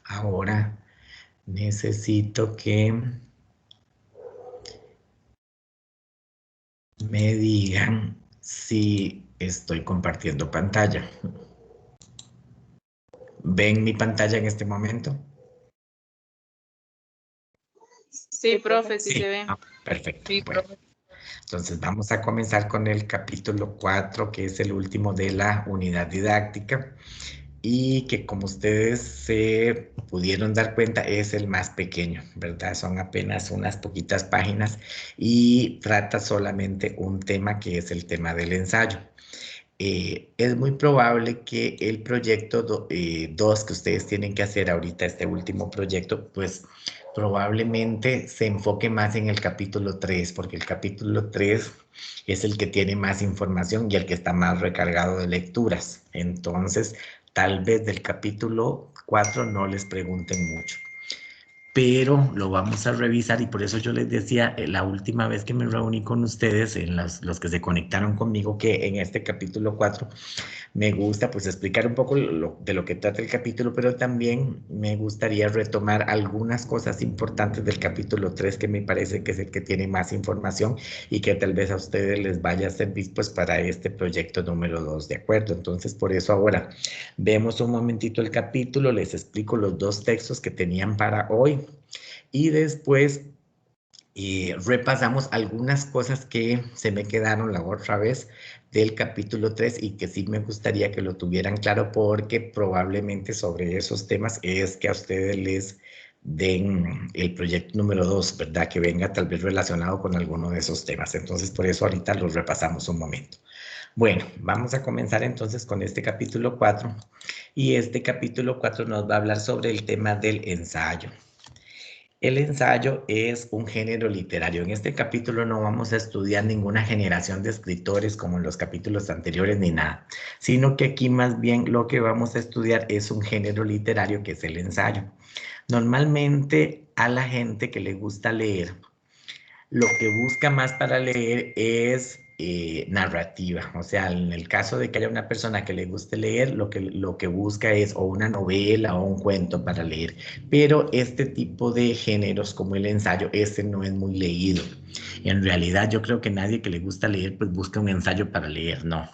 Ahora necesito que me digan si estoy compartiendo pantalla. ¿Ven mi pantalla en este momento? Sí, profe, sí se ve. Perfecto. Sí, Bueno, profe. entonces vamos a comenzar con el capítulo 4, que es el último de la unidad didáctica y que, como ustedes se pudieron dar cuenta, es el más pequeño, ¿verdad? Son apenas unas poquitas páginas y trata solamente un tema, que es el tema del ensayo. Es muy probable que el proyecto 2 que ustedes tienen que hacer ahorita, este último proyecto, pues probablemente se enfoque más en el capítulo 3, porque el capítulo 3 es el que tiene más información y el que está más recargado de lecturas. Entonces, tal vez del capítulo 4 no les pregunten mucho, pero lo vamos a revisar, y por eso yo les decía la última vez que me reuní con ustedes, en los que se conectaron conmigo, que en este capítulo 4 me gusta pues explicar un poco de lo que trata el capítulo, pero también me gustaría retomar algunas cosas importantes del capítulo 3, que me parece que es el que tiene más información y que tal vez a ustedes les vaya a servir pues para este proyecto número 2, ¿de acuerdo? Entonces, por eso ahora vemos un momentito el capítulo, les explico los dos textos que tenían para hoy y después repasamos algunas cosas que se me quedaron la otra vez del capítulo 3 y que sí me gustaría que lo tuvieran claro, porque probablemente sobre esos temas es que a ustedes les den el proyecto número 2, ¿verdad? Que venga tal vez relacionado con alguno de esos temas. Entonces, por eso ahorita los repasamos un momento. Bueno, vamos a comenzar entonces con este capítulo 4, y este capítulo 4 nos va a hablar sobre el tema del ensayo. El ensayo es un género literario. En este capítulo no vamos a estudiar ninguna generación de escritores como en los capítulos anteriores ni nada, sino que aquí más bien lo que vamos a estudiar es un género literario, que es el ensayo. Normalmente a la gente que le gusta leer, lo que busca más para leer es narrativa. O sea, en el caso de que haya una persona que le guste leer, lo que busca es o una novela o un cuento para leer. Pero este tipo de géneros como el ensayo, este no es muy leído. En realidad yo creo que nadie que le gusta leer pues busca un ensayo para leer, no.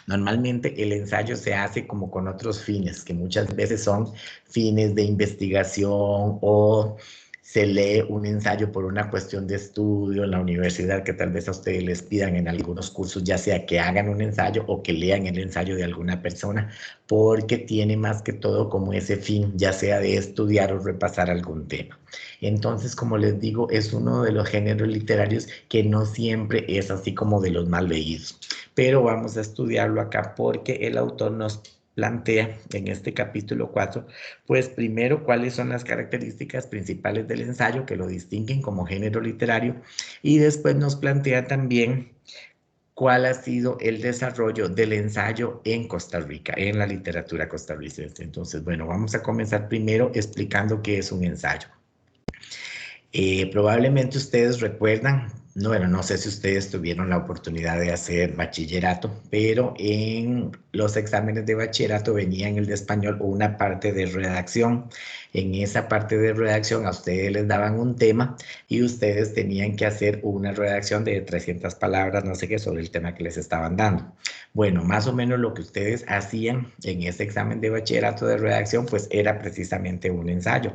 Normalmente el ensayo se hace como con otros fines, que muchas veces son fines de investigación, o se lee un ensayo por una cuestión de estudio en la universidad, que tal vez a ustedes les pidan en algunos cursos, ya sea que hagan un ensayo o que lean el ensayo de alguna persona, porque tiene más que todo como ese fin, ya sea de estudiar o repasar algún tema. Entonces, como les digo, es uno de los géneros literarios que no siempre es así como de los más leídos, pero vamos a estudiarlo acá porque el autor nos plantea en este capítulo 4, pues primero cuáles son las características principales del ensayo que lo distinguen como género literario, y después nos plantea también cuál ha sido el desarrollo del ensayo en Costa Rica, en la literatura costarricense. Entonces, bueno, vamos a comenzar primero explicando qué es un ensayo. Probablemente ustedes recuerdan, no, bueno, no sé si ustedes tuvieron la oportunidad de hacer bachillerato, pero en los exámenes de bachillerato venía en el de español una parte de redacción. En esa parte de redacción a ustedes les daban un tema y ustedes tenían que hacer una redacción de 300 palabras, no sé qué, sobre el tema que les estaban dando. Bueno, más o menos lo que ustedes hacían en ese examen de bachillerato de redacción, pues era precisamente un ensayo.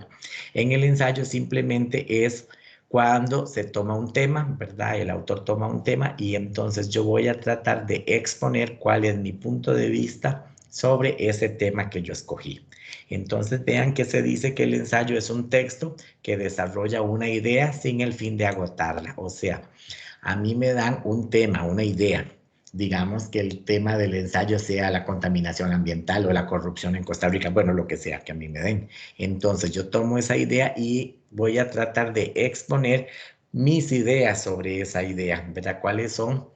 En el ensayo simplemente es cuando se toma un tema, ¿verdad? El autor toma un tema y entonces yo voy a tratar de exponer cuál es mi punto de vista sobre ese tema que yo escogí. Entonces vean que se dice que el ensayo es un texto que desarrolla una idea sin el fin de agotarla. O sea, a mí me dan un tema, una idea. Digamos que el tema del ensayo sea la contaminación ambiental o la corrupción en Costa Rica, bueno, lo que sea que a mí me den. Entonces yo tomo esa idea y voy a tratar de exponer mis ideas sobre esa idea, ¿verdad? ¿Cuáles son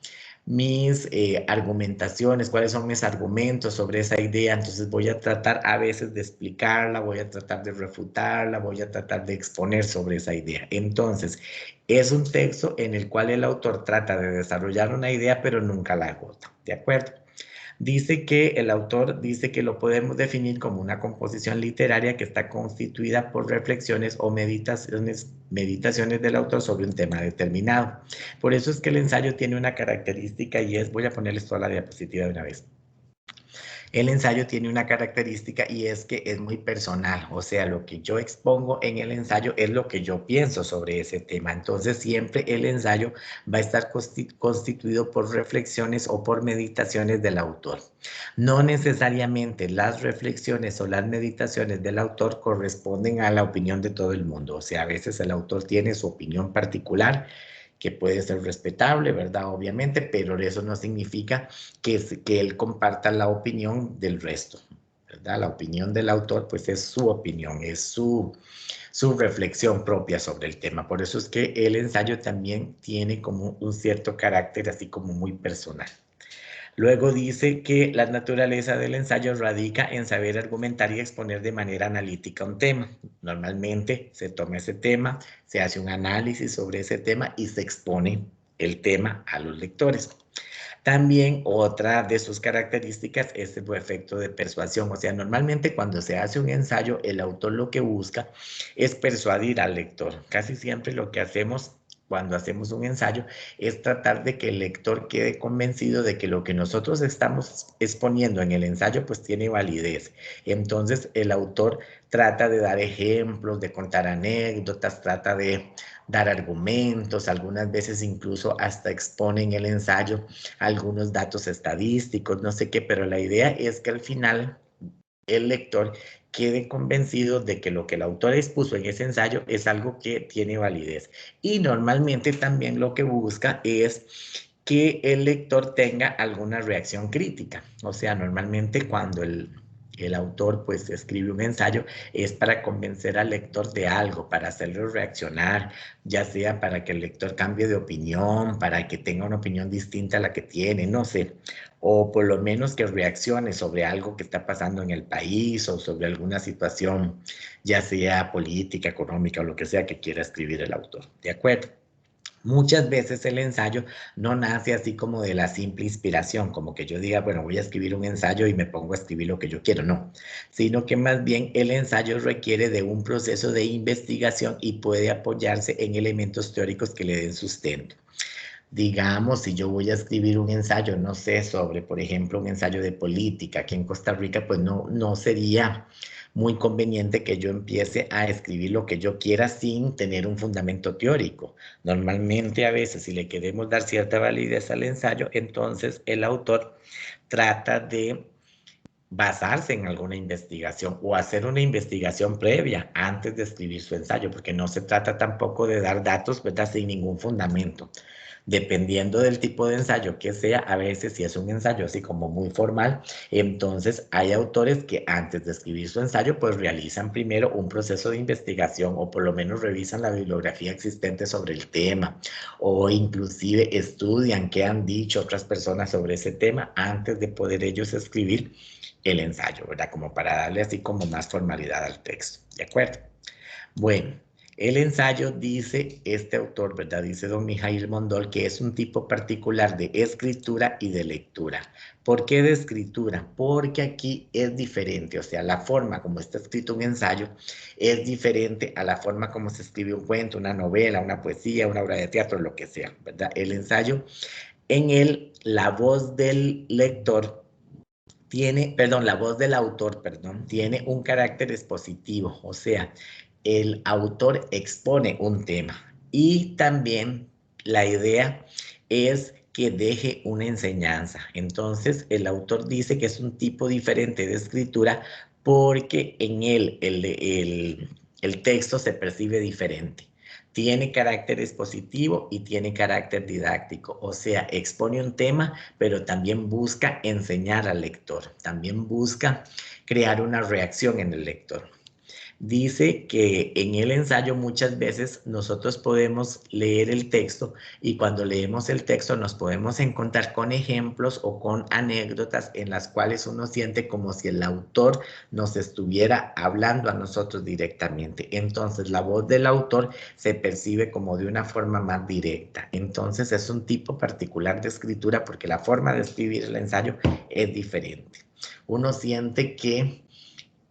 mis argumentaciones, cuáles son mis argumentos sobre esa idea? Entonces voy a tratar a veces de explicarla, voy a tratar de refutarla, voy a tratar de exponer sobre esa idea. Entonces, es un texto en el cual el autor trata de desarrollar una idea, pero nunca la agota, ¿de acuerdo? Dice que el autor dice que lo podemos definir como una composición literaria que está constituida por reflexiones o meditaciones del autor sobre un tema determinado. Por eso es que el ensayo tiene una característica y es, voy a ponerles toda la diapositiva de una vez. El ensayo tiene una característica y es que es muy personal, o sea, lo que yo expongo en el ensayo es lo que yo pienso sobre ese tema. Entonces, siempre el ensayo va a estar constituido por reflexiones o por meditaciones del autor. No necesariamente las reflexiones o las meditaciones del autor corresponden a la opinión de todo el mundo. O sea, a veces el autor tiene su opinión particular, que puede ser respetable, ¿verdad? Obviamente, pero eso no significa que él comparta la opinión del resto, ¿verdad? La opinión del autor, pues es su opinión, es su reflexión propia sobre el tema. Por eso es que el ensayo también tiene como un cierto carácter así como muy personal. Luego dice que la naturaleza del ensayo radica en saber argumentar y exponer de manera analítica un tema. Normalmente se toma ese tema, se hace un análisis sobre ese tema y se expone el tema a los lectores. También otra de sus características es el efecto de persuasión. O sea, normalmente cuando se hace un ensayo, el autor lo que busca es persuadir al lector. Casi siempre lo que hacemos cuando hacemos un ensayo es tratar de que el lector quede convencido de que lo que nosotros estamos exponiendo en el ensayo pues tiene validez. Entonces el autor trata de dar ejemplos, de contar anécdotas, trata de dar argumentos, algunas veces incluso hasta expone en el ensayo algunos datos estadísticos, no sé qué, pero la idea es que al final el lector quede convencido de que lo que el autor expuso en ese ensayo es algo que tiene validez. Y normalmente también lo que busca es que el lector tenga alguna reacción crítica. O sea, normalmente cuando el autor pues escribe un ensayo es para convencer al lector de algo, para hacerlo reaccionar, ya sea para que el lector cambie de opinión, para que tenga una opinión distinta a la que tiene, no sé, o por lo menos que reaccione sobre algo que está pasando en el país o sobre alguna situación, ya sea política, económica o lo que sea que quiera escribir el autor. ¿De acuerdo? Muchas veces el ensayo no nace así como de la simple inspiración, como que yo diga, bueno, voy a escribir un ensayo y me pongo a escribir lo que yo quiero, no, sino que más bien el ensayo requiere de un proceso de investigación y puede apoyarse en elementos teóricos que le den sustento. Digamos, si yo voy a escribir un ensayo, no sé, sobre, por ejemplo, un ensayo de política aquí en Costa Rica, pues no sería muy conveniente que yo empiece a escribir lo que yo quiera sin tener un fundamento teórico. Normalmente, a veces, si le queremos dar cierta validez al ensayo, entonces el autor trata de basarse en alguna investigación o hacer una investigación previa antes de escribir su ensayo, porque no se trata tampoco de dar datos, ¿verdad?, sin ningún fundamento. Dependiendo del tipo de ensayo que sea, a veces si es un ensayo así como muy formal, entonces hay autores que antes de escribir su ensayo pues realizan primero un proceso de investigación o por lo menos revisan la bibliografía existente sobre el tema o inclusive estudian qué han dicho otras personas sobre ese tema antes de poder ellos escribir el ensayo, ¿verdad? Como para darle así como más formalidad al texto, ¿de acuerdo? Bueno, el ensayo dice este autor, ¿verdad? Dice don Mijail Mondol que es un tipo particular de escritura y de lectura. ¿Por qué de escritura? Porque aquí es diferente, o sea, la forma como está escrito un ensayo es diferente a la forma como se escribe un cuento, una novela, una poesía, una obra de teatro, lo que sea, ¿verdad? El ensayo, en él, la voz del lector tiene, perdón, la voz del autor, perdón, tiene un carácter expositivo, o sea, el autor expone un tema y también la idea es que deje una enseñanza. Entonces, el autor dice que es un tipo diferente de escritura porque en él el texto se percibe diferente. Tiene carácter expositivo y tiene carácter didáctico, o sea, expone un tema, pero también busca enseñar al lector, también busca crear una reacción en el lector. dice que en el ensayo muchas veces nosotros podemos leer el texto y cuando leemos el texto nos podemos encontrar con ejemplos o con anécdotas en las cuales uno siente como si el autor nos estuviera hablando a nosotros directamente. Entonces la voz del autor se percibe como de una forma más directa. Entonces es un tipo particular de escritura porque la forma de escribir el ensayo es diferente. Uno siente que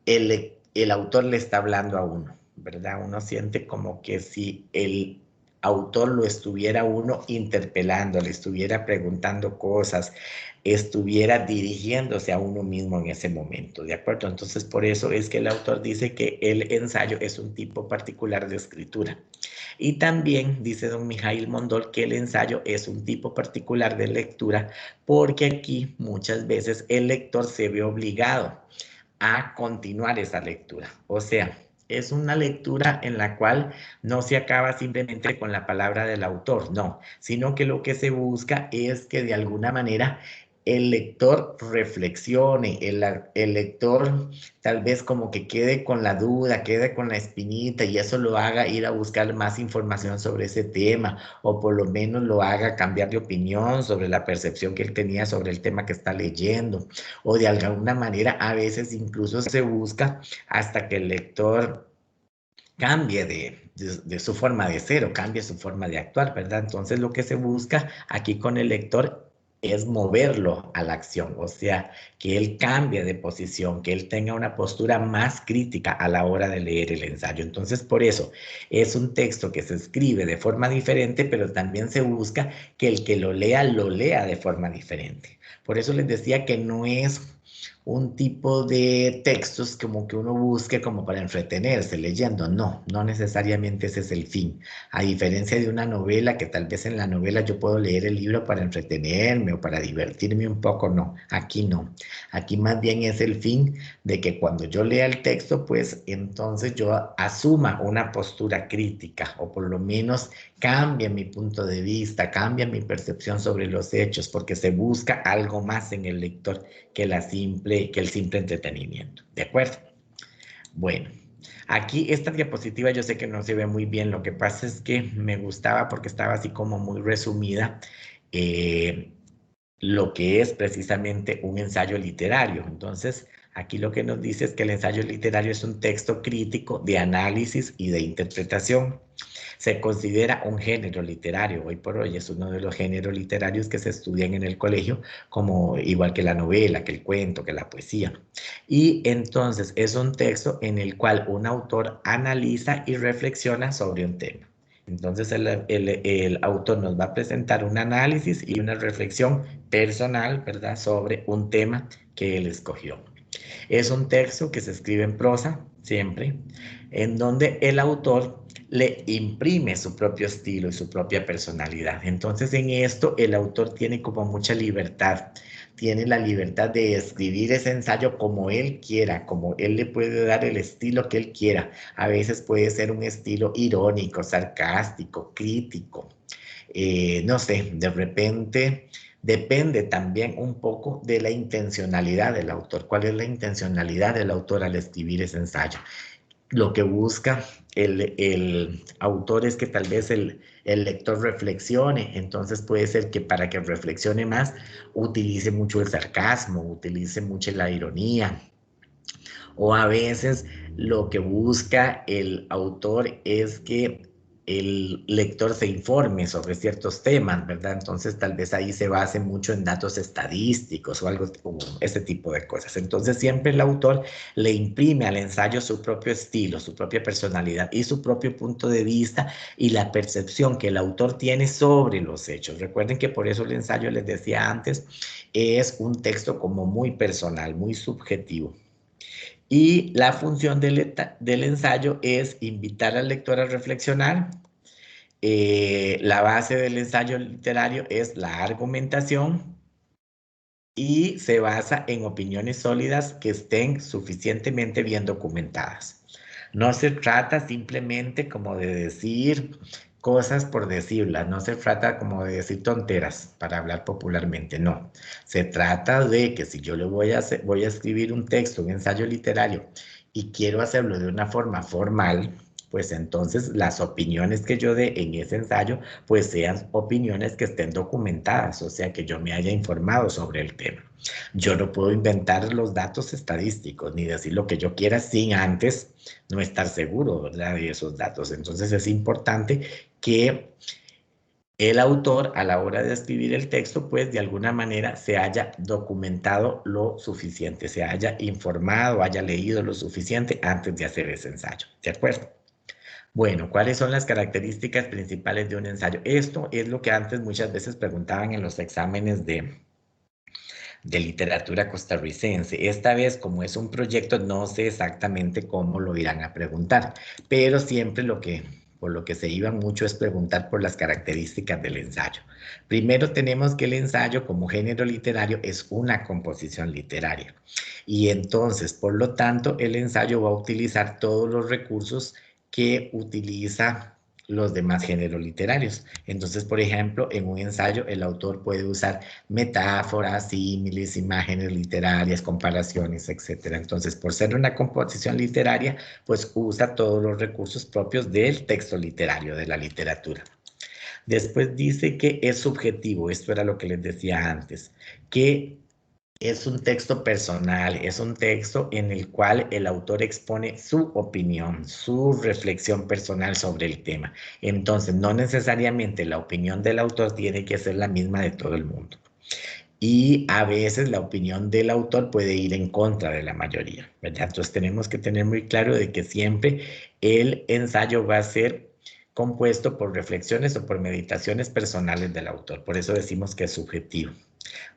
el autor le está hablando a uno, ¿verdad? Uno siente como que si el autor lo estuviera uno interpelando, le estuviera preguntando cosas, estuviera dirigiéndose a uno mismo en ese momento, ¿de acuerdo? Entonces, por eso es que el autor dice que el ensayo es un tipo particular de escritura. Y también dice don Mijail Mondol que el ensayo es un tipo particular de lectura porque aquí muchas veces el lector se ve obligado a continuar esa lectura. O sea, es una lectura en la cual no se acaba simplemente con la palabra del autor, no, sino que lo que se busca es que de alguna manera el lector reflexione, el lector tal vez como que quede con la duda, quede con la espinita y eso lo haga ir a buscar más información sobre ese tema o por lo menos lo haga cambiar de opinión sobre la percepción que él tenía sobre el tema que está leyendo o de alguna manera a veces incluso se busca hasta que el lector cambie de su forma de ser o cambie su forma de actuar, ¿verdad? Entonces lo que se busca aquí con el lector es moverlo a la acción, o sea, que él cambie de posición, que él tenga una postura más crítica a la hora de leer el ensayo. Entonces, por eso es un texto que se escribe de forma diferente, pero también se busca que el que lo lea de forma diferente. Por eso les decía que no es un tipo de textos como que uno busque como para entretenerse leyendo. No, no necesariamente ese es el fin. A diferencia de una novela, que tal vez en la novela yo puedo leer el libro para entretenerme o para divertirme un poco, no, aquí no. Aquí más bien es el fin de que cuando yo lea el texto, pues entonces yo asuma una postura crítica o por lo menos cambie mi punto de vista, cambie mi percepción sobre los hechos, porque se busca algo más en el lector que el simple entretenimiento. ¿De acuerdo? Bueno, aquí esta diapositiva yo sé que no se ve muy bien, lo que pasa es que me gustaba porque estaba así como muy resumida lo que es precisamente un ensayo literario. Entonces, aquí lo que nos dice es que el ensayo literario es un texto crítico de análisis y de interpretación. Se considera un género literario, hoy por hoy es uno de los géneros literarios que se estudian en el colegio, como igual que la novela, que el cuento, que la poesía. Y entonces es un texto en el cual un autor analiza y reflexiona sobre un tema. Entonces el autor nos va a presentar un análisis y una reflexión personal, ¿verdad?, sobre un tema que él escogió. Es un texto que se escribe en prosa, siempre, en donde el autor le imprime su propio estilo y su propia personalidad. Entonces, en esto, el autor tiene como mucha libertad. Tiene la libertad de escribir ese ensayo como él quiera, como él le puede dar el estilo que él quiera. A veces puede ser un estilo irónico, sarcástico, crítico. No sé, de repente depende también un poco de la intencionalidad del autor. ¿Cuál es la intencionalidad del autor al escribir ese ensayo? Lo que busca el autor es que tal vez el lector reflexione, entonces puede ser que para que reflexione más utilice mucho el sarcasmo, utilice mucho la ironía, o a veces lo que busca el autor es que el lector se informe sobre ciertos temas, ¿verdad? Entonces tal vez ahí se base mucho en datos estadísticos o algo como ese tipo de cosas. Entonces siempre el autor le imprime al ensayo su propio estilo, su propia personalidad y su propio punto de vista y la percepción que el autor tiene sobre los hechos. Recuerden que por eso el ensayo, les decía antes, es un texto como muy personal, muy subjetivo. Y la función del ensayo es invitar al lector a reflexionar. La base del ensayo literario es la argumentación y se basa en opiniones sólidas que estén suficientemente bien documentadas. No se trata simplemente como de decir cosas por decirlas, no se trata como de decir tonteras para hablar popularmente, no. Se trata de que si yo le voy a escribir un texto, un ensayo literario, y quiero hacerlo de una forma formal, pues entonces las opiniones que yo dé en ese ensayo, pues sean opiniones que estén documentadas, o sea, que yo me haya informado sobre el tema. Yo no puedo inventar los datos estadísticos ni decir lo que yo quiera sin antes no estar seguro, ¿verdad?, de esos datos. Entonces es importante que el autor, a la hora de escribir el texto, pues de alguna manera se haya documentado lo suficiente, se haya informado, haya leído lo suficiente antes de hacer ese ensayo. ¿De acuerdo? Bueno, ¿cuáles son las características principales de un ensayo? Esto es lo que antes muchas veces preguntaban en los exámenes de literatura costarricense. Esta vez, como es un proyecto, no sé exactamente cómo lo irán a preguntar, pero siempre por lo que se iba mucho es preguntar por las características del ensayo. Primero tenemos que el ensayo como género literario es una composición literaria y entonces, por lo tanto, el ensayo va a utilizar todos los recursos que utiliza los demás géneros literarios. Entonces, por ejemplo, en un ensayo el autor puede usar metáforas, símiles, imágenes literarias, comparaciones, etcétera. Entonces, por ser una composición literaria, pues usa todos los recursos propios del texto literario, de la literatura. Después dice que es subjetivo, esto era lo que les decía antes, que es un texto personal, es un texto en el cual el autor expone su opinión, su reflexión personal sobre el tema. Entonces, no necesariamente la opinión del autor tiene que ser la misma de todo el mundo. Y a veces la opinión del autor puede ir en contra de la mayoría, ¿verdad? Entonces tenemos que tener muy claro de que siempre el ensayo va a ser compuesto por reflexiones o por meditaciones personales del autor. Por eso decimos que es subjetivo.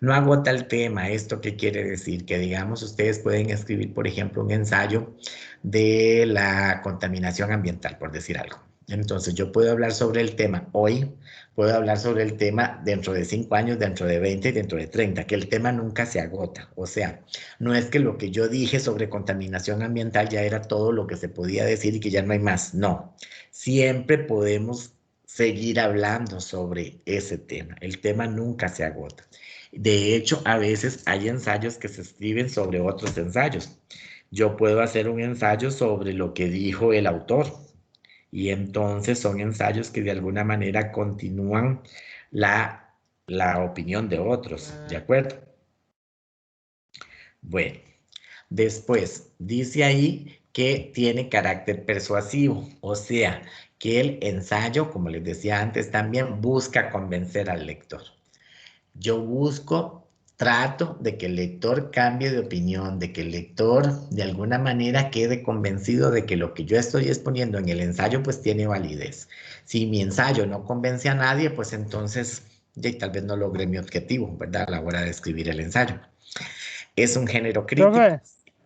No agota el tema. ¿Esto qué quiere decir? Que digamos ustedes pueden escribir, por ejemplo, un ensayo de la contaminación ambiental, por decir algo. Entonces yo puedo hablar sobre el tema hoy, puedo hablar sobre el tema dentro de 5 años, dentro de 20 y dentro de 30, que el tema nunca se agota. O sea, no es que lo que yo dije sobre contaminación ambiental ya era todo lo que se podía decir y que ya no hay más. No, siempre podemos seguir hablando sobre ese tema. El tema nunca se agota. De hecho, a veces hay ensayos que se escriben sobre otros ensayos. Yo puedo hacer un ensayo sobre lo que dijo el autor y entonces son ensayos que de alguna manera continúan la opinión de otros, ¿de acuerdo? Bueno, después dice ahí que tiene carácter persuasivo, o sea, que el ensayo, como les decía antes, también busca convencer al lector. Yo trato de que el lector cambie de opinión, de que el lector de alguna manera quede convencido de que lo que yo estoy exponiendo en el ensayo pues tiene validez. Si mi ensayo no convence a nadie, pues entonces tal vez no logré mi objetivo, ¿verdad? A la hora de escribir el ensayo. Es un género crítico. Profe,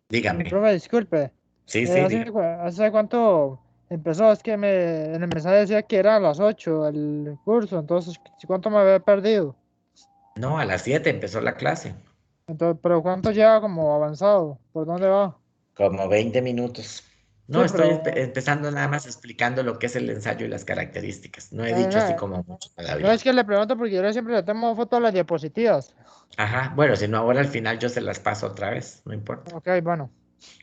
Dígame. profe, disculpe. Sí, sí, diga. ¿Hace cuánto empezó? Es que en el mensaje decía que era a las 8 el curso, entonces, ¿cuánto me había perdido? No, a las 7 empezó la clase. Entonces, ¿pero cuánto lleva como avanzado? ¿Por dónde va? Como 20 minutos. No, Sí, estoy pero empezando nada más explicando lo que es el ensayo y las características. No he dicho así no, como mucho no todavía. es que le pregunto porque yo siempre le tomo fotos a las diapositivas. Ajá, bueno, si no ahora al final yo se las paso otra vez, no importa. Ok, bueno.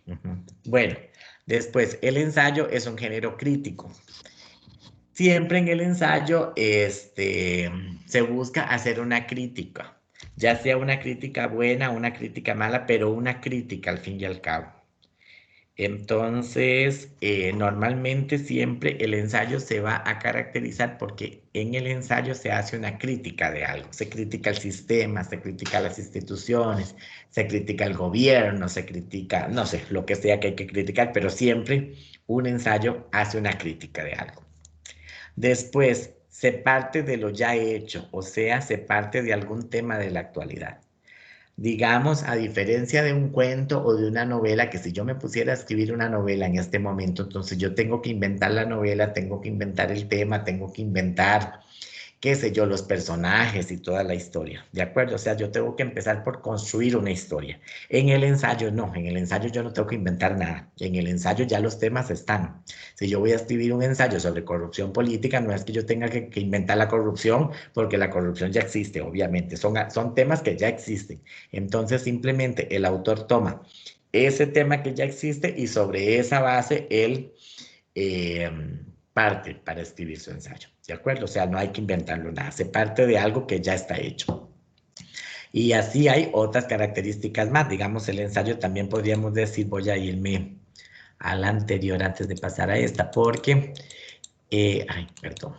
Ujú. Bueno, después, el ensayo es un género crítico. Siempre en el ensayo se busca hacer una crítica, ya sea una crítica buena o una crítica mala, pero una crítica al fin y al cabo. Entonces, normalmente siempre el ensayo se va a caracterizar porque en el ensayo se hace una crítica de algo. Se critica el sistema, se critica las instituciones, se critica el gobierno, se critica, no sé, lo que sea que hay que criticar, pero siempre un ensayo hace una crítica de algo. Después, se parte de lo ya hecho, o sea, se parte de algún tema de la actualidad. Digamos, a diferencia de un cuento o de una novela, que si yo me pusiera a escribir una novela en este momento, entonces yo tengo que inventar la novela, tengo que inventar el tema, tengo que inventar, qué sé yo, los personajes y toda la historia, ¿de acuerdo? O sea, yo tengo que empezar por construir una historia. En el ensayo no, en el ensayo yo no tengo que inventar nada, en el ensayo ya los temas están. Si yo voy a escribir un ensayo sobre corrupción política, no es que yo tenga que inventar la corrupción, porque la corrupción ya existe, obviamente, son temas que ya existen. Entonces simplemente el autor toma ese tema que ya existe y sobre esa base él parte para escribir su ensayo, ¿de acuerdo? O sea, no hay que inventarlo nada, se parte de algo que ya está hecho. Y así hay otras características más, digamos, el ensayo también podríamos decir, voy a irme a la anterior antes de pasar a esta, porque, perdón.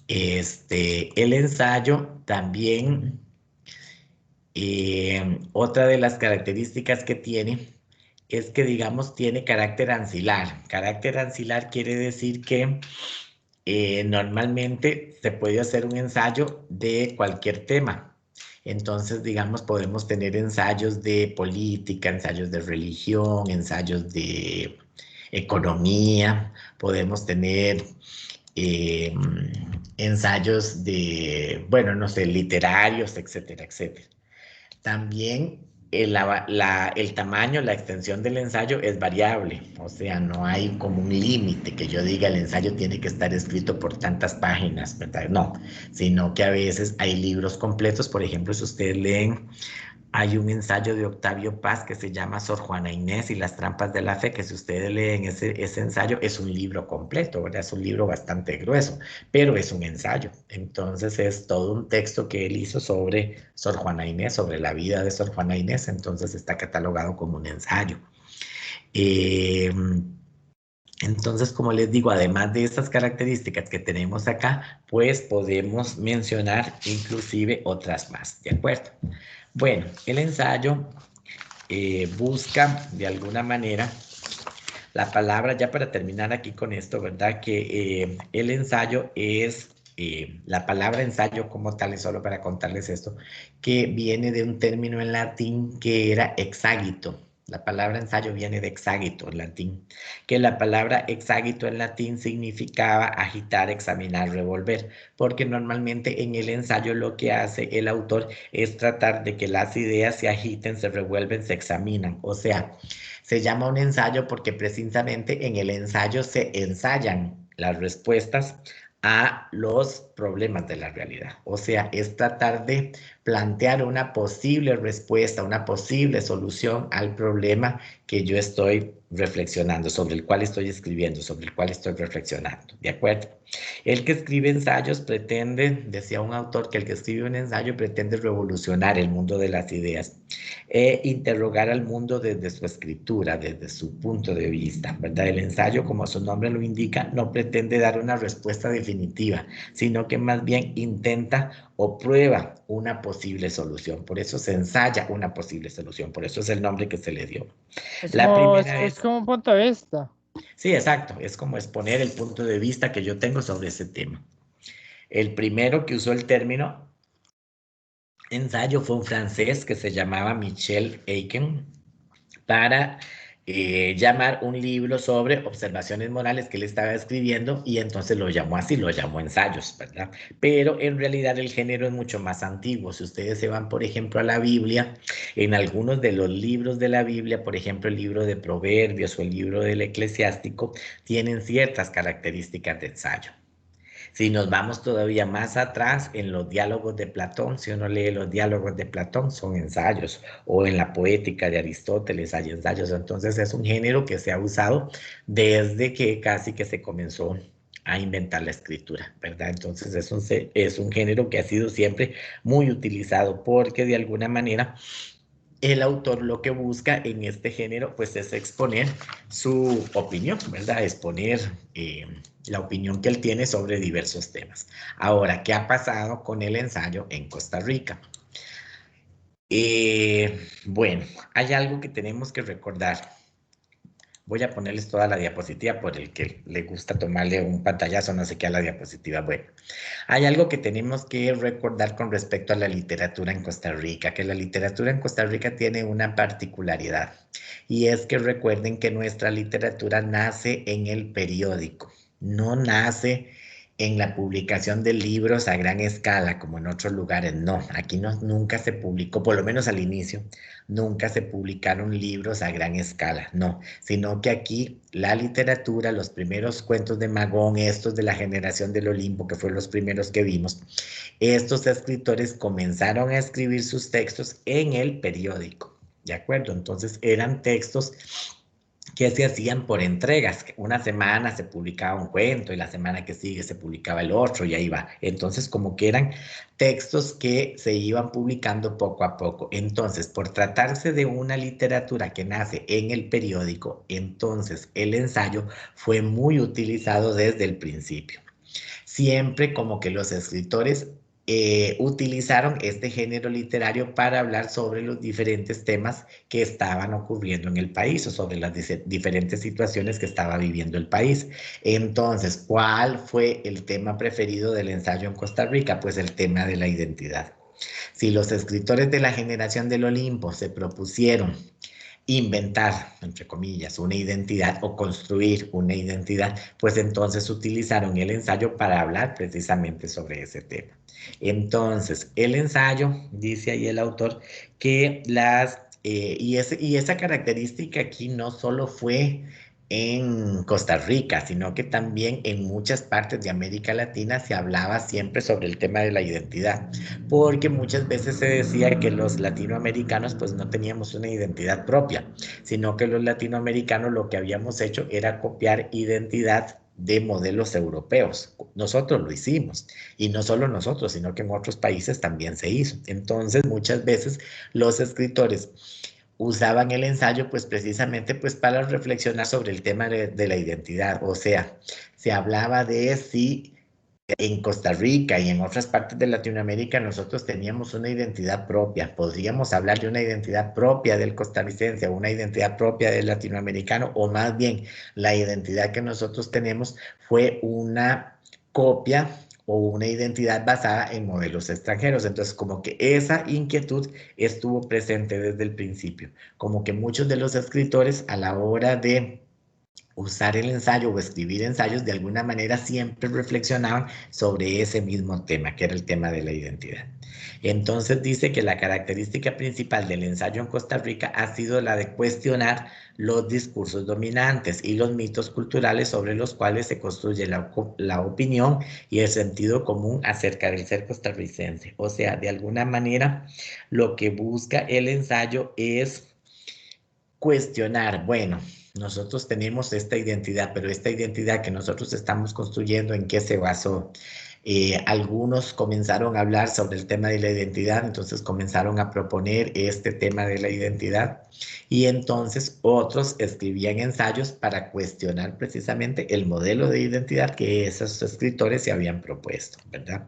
El ensayo también, otra de las características que tiene es que, digamos, tiene carácter ancilar. Carácter ancilar quiere decir que normalmente se puede hacer un ensayo de cualquier tema. Entonces, digamos, podemos tener ensayos de política, ensayos de religión, ensayos de economía, podemos tener ensayos de, bueno, no sé, literarios, etcétera, etcétera. También el tamaño, la extensión del ensayo es variable, o sea, no hay como un límite que yo diga el ensayo tiene que estar escrito por tantas páginas, ¿verdad? No, sino que a veces hay libros completos, por ejemplo, si ustedes leen, hay un ensayo de Octavio Paz que se llama Sor Juana Inés y las trampas de la fe, que si ustedes leen ese ensayo es un libro completo, ¿verdad? Es un libro bastante grueso, pero es un ensayo. Entonces es todo un texto que él hizo sobre Sor Juana Inés, sobre la vida de Sor Juana Inés, entonces está catalogado como un ensayo. Entonces, como les digo, además de estas características que tenemos acá, pues podemos mencionar inclusive otras más, ¿de acuerdo? Bueno, el ensayo busca de alguna manera la palabra, ya para terminar aquí con esto, ¿verdad? Que el ensayo es, la palabra ensayo como tal, es solo para contarles esto, que viene de un término en latín que era exágito. La palabra ensayo viene de exágito en latín, que la palabra exágito en latín significaba agitar, examinar, revolver, porque normalmente en el ensayo lo que hace el autor es tratar de que las ideas se agiten, se revuelven, se examinan, o sea, se llama un ensayo porque precisamente en el ensayo se ensayan las respuestas a los problemas de la realidad. O sea, es tratar de plantear una posible respuesta, una posible solución al problema que yo estoy reflexionando, sobre el cual estoy escribiendo, sobre el cual estoy reflexionando. ¿De acuerdo? El que escribe ensayos pretende, decía un autor, que el que escribe un ensayo pretende revolucionar el mundo de las ideas e interrogar al mundo desde su escritura, desde su punto de vista, ¿verdad? El ensayo, como su nombre lo indica, no pretende dar una respuesta definitiva, sino que más bien intenta o prueba una posible solución. Por eso se ensaya una posible solución, por eso es el nombre que se le dio. La primera Es es... como un punto de vista. Sí, exacto, es como exponer el punto de vista que yo tengo sobre ese tema. El primero que usó el término ensayo fue un francés que se llamaba Michel Eichen para llamar un libro sobre observaciones morales que él estaba escribiendo y entonces lo llamó así, lo llamó ensayos, ¿verdad? Pero en realidad el género es mucho más antiguo. Si ustedes se van, por ejemplo, a la Biblia, en algunos de los libros de la Biblia, por ejemplo, el libro de Proverbios o el libro del Eclesiástico, tienen ciertas características de ensayo. Si nos vamos todavía más atrás, en los diálogos de Platón, si uno lee los diálogos de Platón, son ensayos, o en la poética de Aristóteles hay ensayos. Entonces es un género que se ha usado desde que casi que se comenzó a inventar la escritura, ¿verdad? Entonces es un género que ha sido siempre muy utilizado porque de alguna manera el autor lo que busca en este género pues es exponer su opinión, ¿verdad? Exponer la opinión que él tiene sobre diversos temas. Ahora, ¿qué ha pasado con el ensayo en Costa Rica? Bueno, hay algo que tenemos que recordar. Voy a ponerles toda la diapositiva por el que le gusta tomarle un pantallazo, no sé qué, a la diapositiva. Bueno, hay algo que tenemos que recordar con respecto a la literatura en Costa Rica, que la literatura en Costa Rica tiene una particularidad, y es que recuerden que nuestra literatura nace en el periódico, no nace en la publicación de libros a gran escala, como en otros lugares. No, aquí no, nunca se publicó, por lo menos al inicio, nunca se publicaron libros a gran escala, no, sino que aquí la literatura, los primeros cuentos de Magón, estos de la generación del Olimpo, que fueron los primeros que vimos, estos escritores comenzaron a escribir sus textos en el periódico. ¿de acuerdo? Entonces eran textos que se hacían por entregas. Una semana se publicaba un cuento y la semana que sigue se publicaba el otro y ahí va. Entonces, como que eran textos que se iban publicando poco a poco. Entonces, por tratarse de una literatura que nace en el periódico, entonces el ensayo fue muy utilizado desde el principio. Siempre como que los escritores utilizaron este género literario para hablar sobre los diferentes temas que estaban ocurriendo en el país o sobre las diferentes situaciones que estaba viviendo el país. Entonces, ¿cuál fue el tema preferido del ensayo en Costa Rica? Pues el tema de la identidad. Si los escritores de la generación del Olimpo se propusieron inventar, entre comillas, una identidad o construir una identidad, pues entonces utilizaron el ensayo para hablar precisamente sobre ese tema. Entonces, el ensayo, dice ahí el autor, que y esa característica aquí no solo fue en Costa Rica, sino que también en muchas partes de América Latina se hablaba siempre sobre el tema de la identidad, porque muchas veces se decía que los latinoamericanos pues no teníamos una identidad propia, sino que los latinoamericanos lo que habíamos hecho era copiar identidad de modelos europeos. Nosotros lo hicimos, y no solo nosotros, sino que en otros países también se hizo. Entonces, muchas veces los escritores usaban el ensayo pues precisamente pues para reflexionar sobre el tema de la identidad. O sea, se hablaba de si en Costa Rica y en otras partes de Latinoamérica nosotros teníamos una identidad propia. Podríamos hablar de una identidad propia del costarricense, una identidad propia del latinoamericano, o más bien la identidad que nosotros tenemos fue una copia o una identidad basada en modelos extranjeros. Entonces, como que esa inquietud estuvo presente desde el principio. Como que muchos de los escritores a la hora de usar el ensayo o escribir ensayos, de alguna manera siempre reflexionaban sobre ese mismo tema, que era el tema de la identidad. Entonces dice que la característica principal del ensayo en Costa Rica ha sido la de cuestionar los discursos dominantes y los mitos culturales sobre los cuales se construye la opinión y el sentido común acerca del ser costarricense. O sea, de alguna manera, lo que busca el ensayo es cuestionar, bueno, nosotros tenemos esta identidad, pero esta identidad que nosotros estamos construyendo, ¿en qué se basó? Algunos comenzaron a hablar sobre el tema de la identidad, entonces comenzaron a proponer este tema de la identidad, y entonces otros escribían ensayos para cuestionar precisamente el modelo de identidad que esos escritores se habían propuesto, ¿verdad?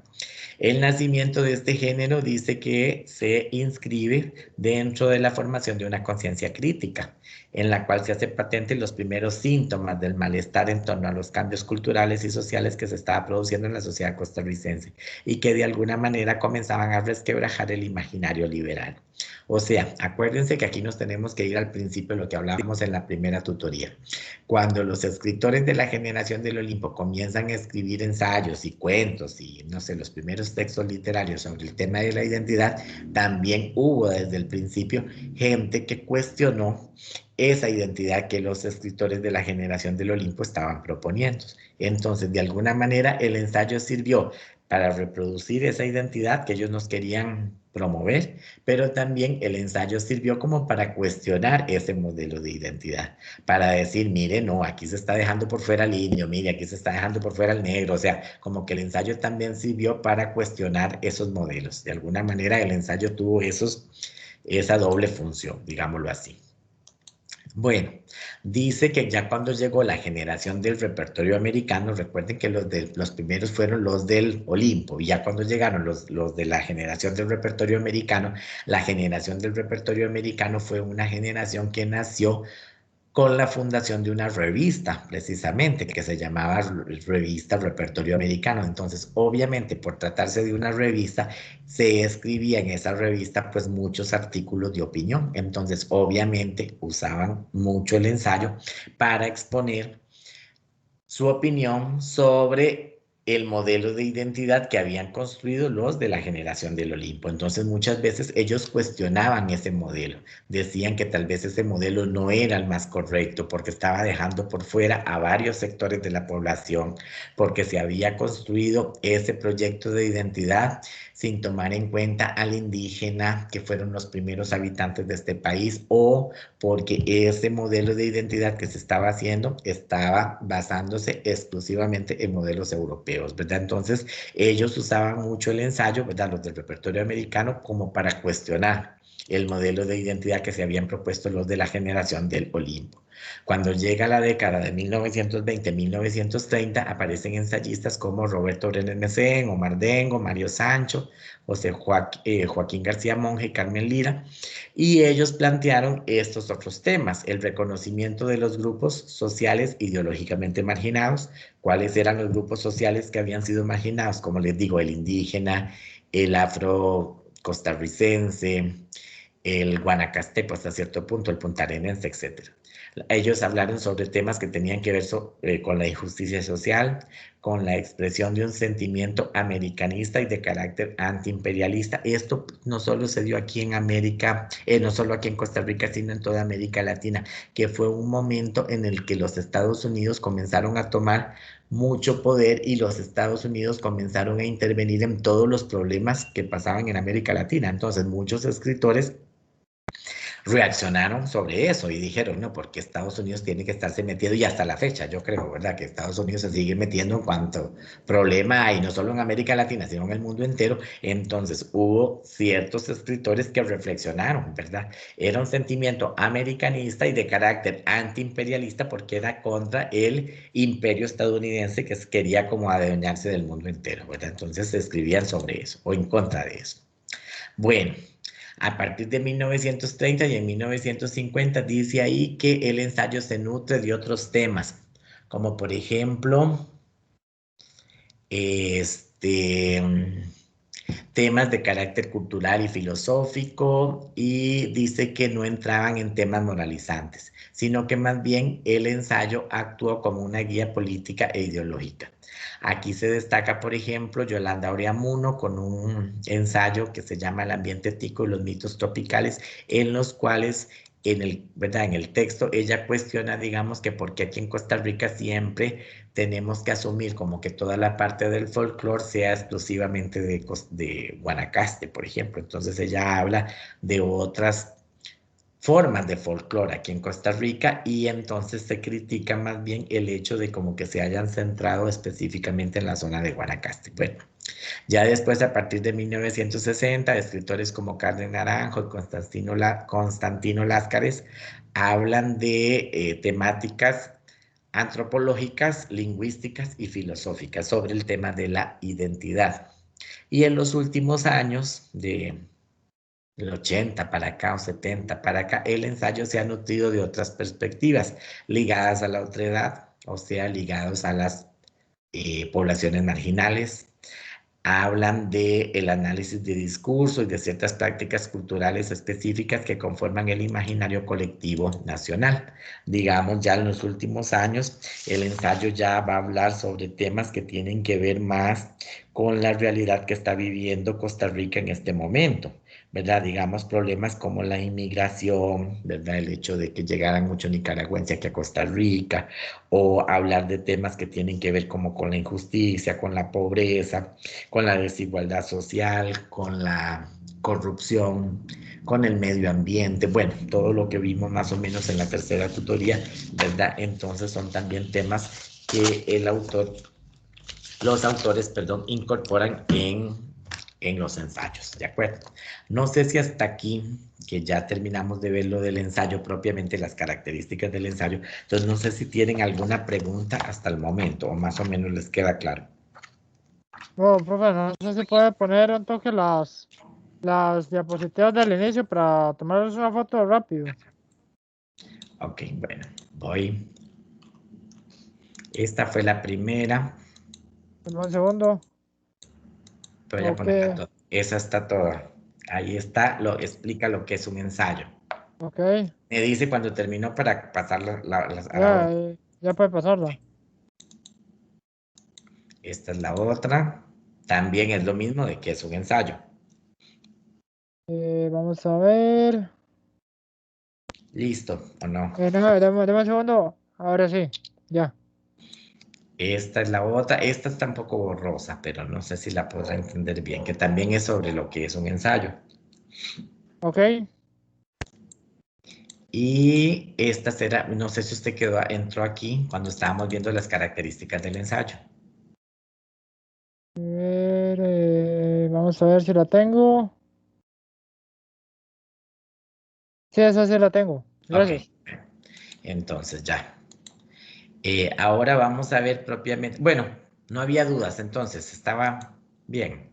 El nacimiento de este género dice que se inscribe dentro de la formación de una conciencia crítica, en la cual se hace patente los primeros síntomas del malestar en torno a los cambios culturales y sociales que se estaba produciendo en la sociedad costarricense y que de alguna manera comenzaban a resquebrajar el imaginario liberal. O sea, acuérdense que aquí nos tenemos que ir al principio de lo que hablábamos en la primera tutoría. Cuando los escritores de la generación del Olimpo comienzan a escribir ensayos y cuentos y, no sé, los primeros textos literarios sobre el tema de la identidad, también hubo desde el principio gente que cuestionó esa identidad que los escritores de la generación del Olimpo estaban proponiendo. Entonces, de alguna manera, el ensayo sirvió para reproducir esa identidad que ellos nos querían promover, pero también el ensayo sirvió como para cuestionar ese modelo de identidad, para decir, mire, no, aquí se está dejando por fuera al indio, mire, aquí se está dejando por fuera al negro, o sea, como que el ensayo también sirvió para cuestionar esos modelos. De alguna manera el ensayo tuvo esa doble función, digámoslo así. Bueno, dice que ya cuando llegó la generación del repertorio americano, recuerden que los primeros fueron los del Olimpo, y ya cuando llegaron los de la generación del repertorio americano, la generación del repertorio americano fue una generación que nació con la fundación de una revista, precisamente, que se llamaba Revista Repertorio Americano. Entonces, obviamente, por tratarse de una revista, se escribía en esa revista, pues, muchos artículos de opinión. Entonces, obviamente, usaban mucho el ensayo para exponer su opinión sobre el modelo de identidad que habían construido los de la generación del Olimpo. Entonces, muchas veces ellos cuestionaban ese modelo, decían que tal vez ese modelo no era el más correcto porque estaba dejando por fuera a varios sectores de la población, porque se había construido ese proyecto de identidad sin tomar en cuenta al indígena, que fueron los primeros habitantes de este país, o porque ese modelo de identidad que se estaba haciendo estaba basándose exclusivamente en modelos europeos, ¿verdad? Entonces, ellos usaban mucho el ensayo, ¿verdad? Los del repertorio americano, como para cuestionar el modelo de identidad que se habían propuesto los de la generación del Olimpo. Cuando llega la década de 1920-1930, aparecen ensayistas como Roberto Renesen, Omar Dengo, Mario Sancho, Joaquín García Monge y Carmen Lira, y ellos plantearon estos otros temas: el reconocimiento de los grupos sociales ideológicamente marginados. ¿Cuáles eran los grupos sociales que habían sido marginados? Como les digo, el indígena, el afro costarricense, el guanacasteco hasta cierto punto, el puntarenense, etc. Ellos hablaron sobre temas que tenían que ver con la injusticia social, con la expresión de un sentimiento americanista y de carácter antiimperialista. Esto no solo se dio aquí en América, no solo aquí en Costa Rica, sino en toda América Latina, que fue un momento en el que los Estados Unidos comenzaron a tomar mucho poder y los Estados Unidos comenzaron a intervenir en todos los problemas que pasaban en América Latina. Entonces, muchos escritores reaccionaron sobre eso y dijeron, no, porque Estados Unidos tiene que estarse metiendo, y hasta la fecha, yo creo, ¿verdad? Que Estados Unidos se sigue metiendo en cuanto problema hay, no solo en América Latina, sino en el mundo entero. Entonces, hubo ciertos escritores que reflexionaron, ¿verdad? Era un sentimiento americanista y de carácter antiimperialista, porque era contra el imperio estadounidense que quería como adueñarse del mundo entero, ¿verdad? Entonces, se escribían sobre eso, o en contra de eso. Bueno, a partir de 1930 y en 1950 dice ahí que el ensayo se nutre de otros temas, como por ejemplo, temas de carácter cultural y filosófico, y dice que no entraban en temas moralizantes, sino que más bien el ensayo actuó como una guía política e ideológica. Aquí se destaca, por ejemplo, Yolanda Oreamuno con un ensayo que se llama El ambiente tico y los mitos tropicales, en los cuales ¿verdad? En el texto ella cuestiona, digamos, que porque aquí en Costa Rica siempre tenemos que asumir como que toda la parte del folclore sea exclusivamente de Guanacaste, por ejemplo. Entonces ella habla de otras formas de folclore aquí en Costa Rica, y entonces se critica más bien el hecho de como que se hayan centrado específicamente en la zona de Guanacaste. Bueno, ya después, a partir de 1960, escritores como Carmen Naranjo y Constantino Láscares hablan de temáticas antropológicas, lingüísticas y filosóficas sobre el tema de la identidad. Y en los últimos años, del 80 para acá o 70 para acá, el ensayo se ha nutrido de otras perspectivas ligadas a la otredad, o sea, ligados a las poblaciones marginales. Hablan del análisis de discurso y de ciertas prácticas culturales específicas que conforman el imaginario colectivo nacional. Digamos, ya en los últimos años, el ensayo ya va a hablar sobre temas que tienen que ver más con la realidad que está viviendo Costa Rica en este momento, ¿verdad? Digamos, problemas como la inmigración, ¿verdad? El hecho de que llegaran muchos nicaragüenses aquí a Costa Rica, o hablar de temas que tienen que ver como con la injusticia, con la pobreza, con la desigualdad social, con la corrupción, con el medio ambiente, bueno, todo lo que vimos más o menos en la tercera tutoría, ¿verdad? Entonces son también temas que los autores, perdón, incorporan en los ensayos, ¿de acuerdo? No sé si hasta aquí, que ya terminamos de ver lo del ensayo, propiamente las características del ensayo, entonces no sé si tienen alguna pregunta hasta el momento, o más o menos les queda claro. Bueno, profe, no sé si puede poner un toque las diapositivas del inicio para tomarles una foto rápido. Ok, bueno, voy. Esta fue la primera. Un segundo. Voy a Ok, ponerla toda. Esa está toda. Ahí está, explica lo que es un ensayo. ok. Me dice cuando terminó para pasar a la Ya, otra. ya puede pasarla. Esta es la otra. También es lo mismo de que es un ensayo. Vamos a ver. ¿Listo o no? No, dame un segundo. Ahora sí, ya. Esta es la otra. Esta está un poco borrosa, pero no sé si la podrá entender bien, que también es sobre lo que es un ensayo. Ok. Y esta será, no sé si usted entró aquí cuando estábamos viendo las características del ensayo. Vamos a ver si la tengo. Sí, esa sí la tengo. Ok, Gracias. entonces ya. Ahora vamos a ver propiamente, bueno, no había dudas, entonces estaba bien.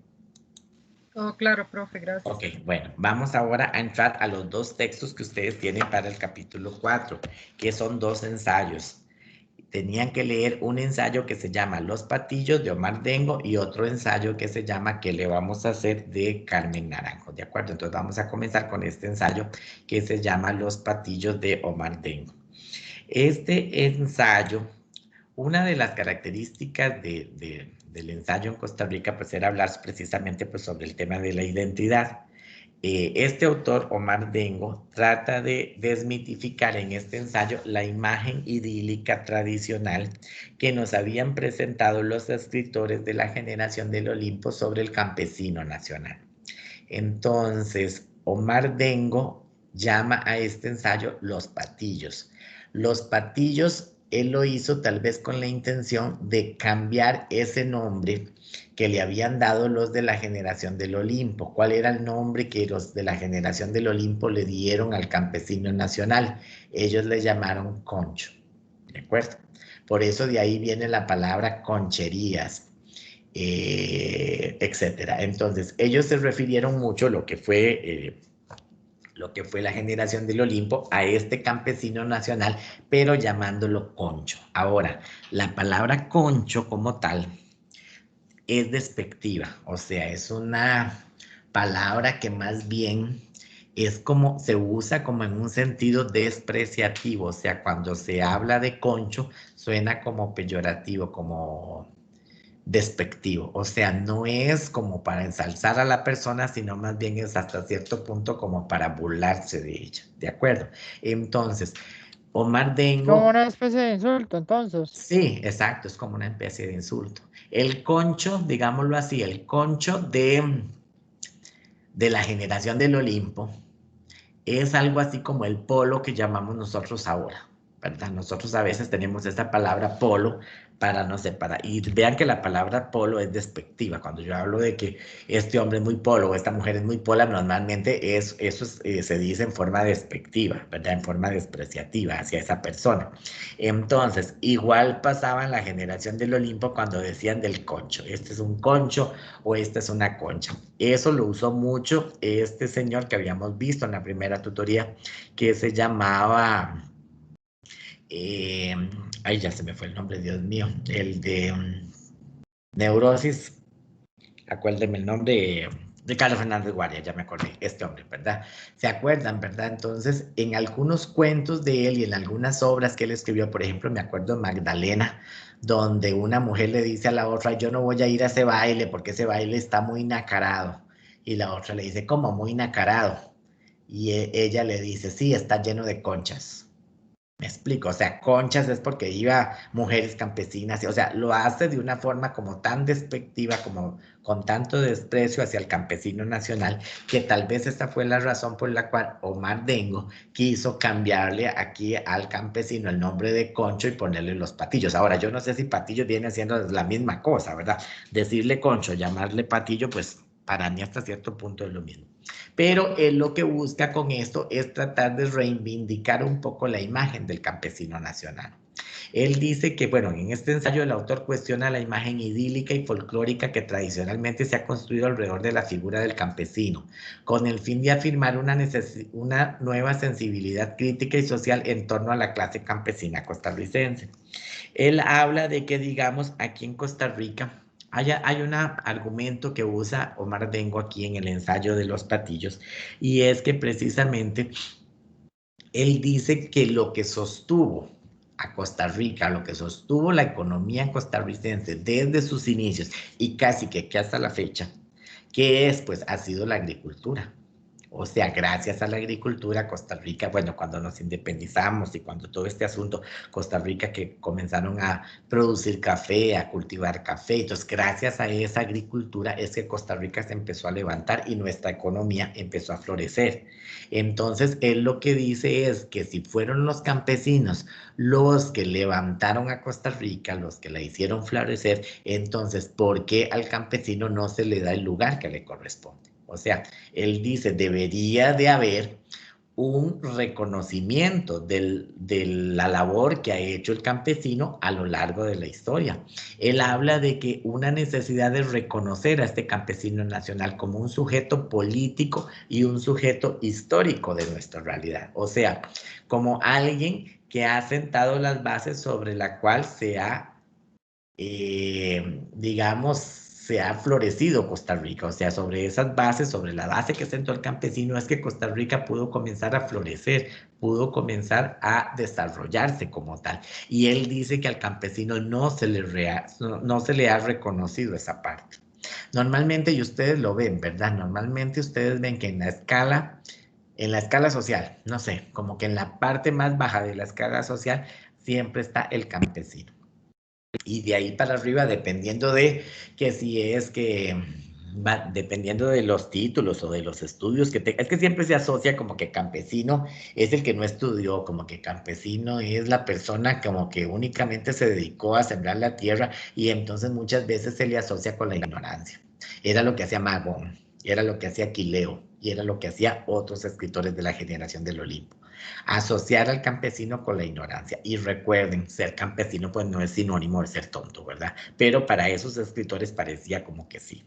Todo claro, profe, gracias. Ok, bueno, vamos ahora a entrar a los dos textos que ustedes tienen para el capítulo 4, que son dos ensayos. Tenían que leer un ensayo que se llama Los Patillos de Omar Dengo y otro ensayo que se llama ¿Qué le vamos a hacer? De Carmen Naranjo, ¿de acuerdo? Entonces vamos a comenzar con este ensayo que se llama Los Patillos de Omar Dengo. Este ensayo, una de las características del ensayo en Costa Rica, pues era hablar precisamente pues, sobre el tema de la identidad. Este autor, Omar Dengo, trata de desmitificar en este ensayo la imagen idílica tradicional que nos habían presentado los escritores de la generación del Olimpo sobre el campesino nacional. Entonces, Omar Dengo llama a este ensayo Los Patillos. Los Patillos, él lo hizo tal vez con la intención de cambiar ese nombre que le habían dado los de la generación del Olimpo. ¿Cuál era el nombre que los de la generación del Olimpo le dieron al campesino nacional? Ellos le llamaron concho, ¿de acuerdo? Por eso de ahí viene la palabra concherías, etcétera. Entonces, ellos se refirieron mucho lo que fue la generación del Olimpo a este campesino nacional, pero llamándolo concho. Ahora, la palabra concho como tal es despectiva, o sea, es una palabra que más bien es como, se usa como en un sentido despreciativo, o sea, cuando se habla de concho, suena como peyorativo, como despectivo, o sea, no es como para ensalzar a la persona, sino más bien es hasta cierto punto como para burlarse de ella, ¿de acuerdo? Entonces, Omar Como Dengo, una especie de insulto, entonces. sí, exacto, es como una especie de insulto. El concho, digámoslo así, el concho de la generación del Olimpo, es algo así como el polo que llamamos nosotros ahora, ¿verdad? Nosotros a veces tenemos esta palabra polo para, no sé, para, y vean que la palabra polo es despectiva. Cuando yo hablo de que este hombre es muy polo o esta mujer es muy pola, normalmente eso se dice en forma despectiva, ¿verdad? En forma despreciativa hacia esa persona. Entonces, igual pasaba en la generación del Olimpo cuando decían del concho. Este es un concho o esta es una concha. Eso lo usó mucho este señor que habíamos visto en la primera tutoría, que se llamaba, ay, ya se me fue el nombre, Dios mío, el de Neurosis, acuérdenme el nombre, Ricardo Fernández Guardia, ya me acordé, este hombre, ¿verdad? ¿Se acuerdan, verdad? Entonces, en algunos cuentos de él y en algunas obras que él escribió, por ejemplo, me acuerdo de Magdalena, donde una mujer le dice a la otra, yo no voy a ir a ese baile porque ese baile está muy nacarado. Y la otra le dice, ¿cómo muy nacarado? Y ella le dice, sí, está lleno de conchas. Me explico, o sea, conchas es porque iba mujeres campesinas, o sea, lo hace de una forma como tan despectiva, como con tanto desprecio hacia el campesino nacional, que tal vez esta fue la razón por la cual Omar Dengo quiso cambiarle aquí al campesino el nombre de concho y ponerle los patillos. Ahora, yo no sé si patillo viene siendo la misma cosa, ¿verdad? Decirle concho, llamarle patillo, pues para mí hasta cierto punto es lo mismo. Pero él lo que busca con esto es tratar de reivindicar un poco la imagen del campesino nacional. Él dice que, bueno, en este ensayo el autor cuestiona la imagen idílica y folclórica que tradicionalmente se ha construido alrededor de la figura del campesino, con el fin de afirmar una nueva sensibilidad crítica y social en torno a la clase campesina costarricense. Él habla de que, digamos, aquí en Costa Rica hay un argumento que usa Omar Dengo aquí en el ensayo de los patillos, y es que precisamente él dice que lo que sostuvo a Costa Rica, lo que sostuvo la economía costarricense desde sus inicios y casi que hasta la fecha, que es, pues, ha sido la agricultura. O sea, gracias a la agricultura, Costa Rica, bueno, cuando nos independizamos y cuando todo este asunto, Costa Rica que comenzaron a producir café, a cultivar café, entonces gracias a esa agricultura es que Costa Rica se empezó a levantar y nuestra economía empezó a florecer. Entonces, él lo que dice es que si fueron los campesinos los que levantaron a Costa Rica, los que la hicieron florecer, entonces, ¿por qué al campesino no se le da el lugar que le corresponde? O sea, él dice, debería de haber un reconocimiento de la labor que ha hecho el campesino a lo largo de la historia. Él habla de que una necesidad de reconocer a este campesino nacional como un sujeto político y un sujeto histórico de nuestra realidad. O sea, como alguien que ha sentado las bases sobre la cual se ha digamos, se ha florecido Costa Rica, o sea, sobre esas bases, sobre la base que sentó el campesino, es que Costa Rica pudo comenzar a florecer, pudo comenzar a desarrollarse como tal. Y él dice que al campesino no se le ha reconocido esa parte. Normalmente, y ustedes lo ven, ¿verdad? Normalmente ustedes ven que en la escala social, no sé, como que en la parte más baja de la escala social, siempre está el campesino. Y de ahí para arriba, dependiendo de que si es que va, dependiendo de los títulos o de los estudios que tenga, es que siempre se asocia como que campesino es el que no estudió, como que campesino es la persona como que únicamente se dedicó a sembrar la tierra y entonces muchas veces se le asocia con la ignorancia. Era lo que hacía Magón, era lo que hacía Aquileo y era lo que hacía otros escritores de la generación del Olimpo. Asociar al campesino con la ignorancia. Y recuerden, ser campesino pues no es sinónimo de ser tonto, ¿verdad? Pero para esos escritores parecía como que sí.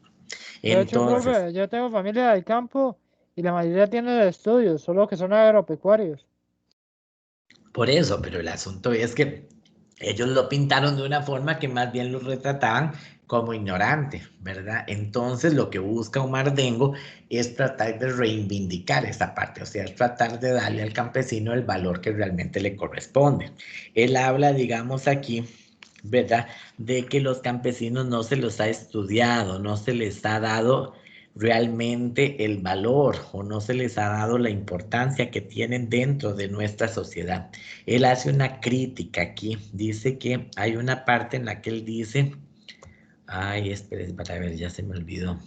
De hecho, Entonces, profe, yo tengo familia del campo y la mayoría tiene estudios, solo que son agropecuarios. por eso, pero el asunto es que ellos lo pintaron de una forma que más bien lo retrataban como ignorante, ¿verdad? Entonces lo que busca Omar Dengo es tratar de reivindicar esa parte, o sea, es tratar de darle al campesino el valor que realmente le corresponde. Él habla, digamos aquí, ¿verdad? De que los campesinos no se los ha estudiado, no se les ha dado realmente el valor o no se les ha dado la importancia que tienen dentro de nuestra sociedad. Él hace una crítica aquí, dice que hay una parte en la que él dice, ay, esperen, para ver, ya se me olvidó,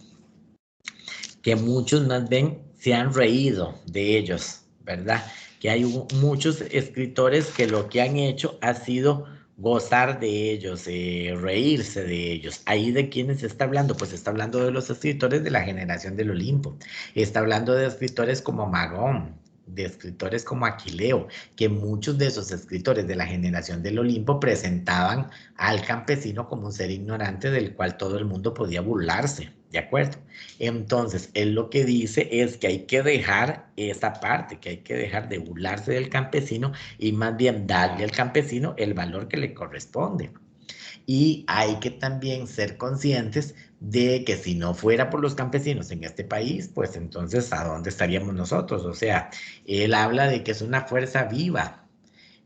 que muchos más bien se han reído de ellos, ¿verdad? Que hay muchos escritores que lo que han hecho ha sido gozar de ellos, reírse de ellos. Ahí de quiénes está hablando, pues está hablando de los escritores de la generación del Olimpo, está hablando de escritores como Magón, de escritores como Aquileo, que muchos de esos escritores de la generación del Olimpo presentaban al campesino como un ser ignorante del cual todo el mundo podía burlarse, ¿de acuerdo? Entonces, él lo que dice es que hay que dejar esa parte, que hay que dejar de burlarse del campesino y más bien darle al campesino el valor que le corresponde. Y hay que también ser conscientes de que si no fuera por los campesinos en este país, pues entonces, ¿a dónde estaríamos nosotros? O sea, él habla de que es una fuerza viva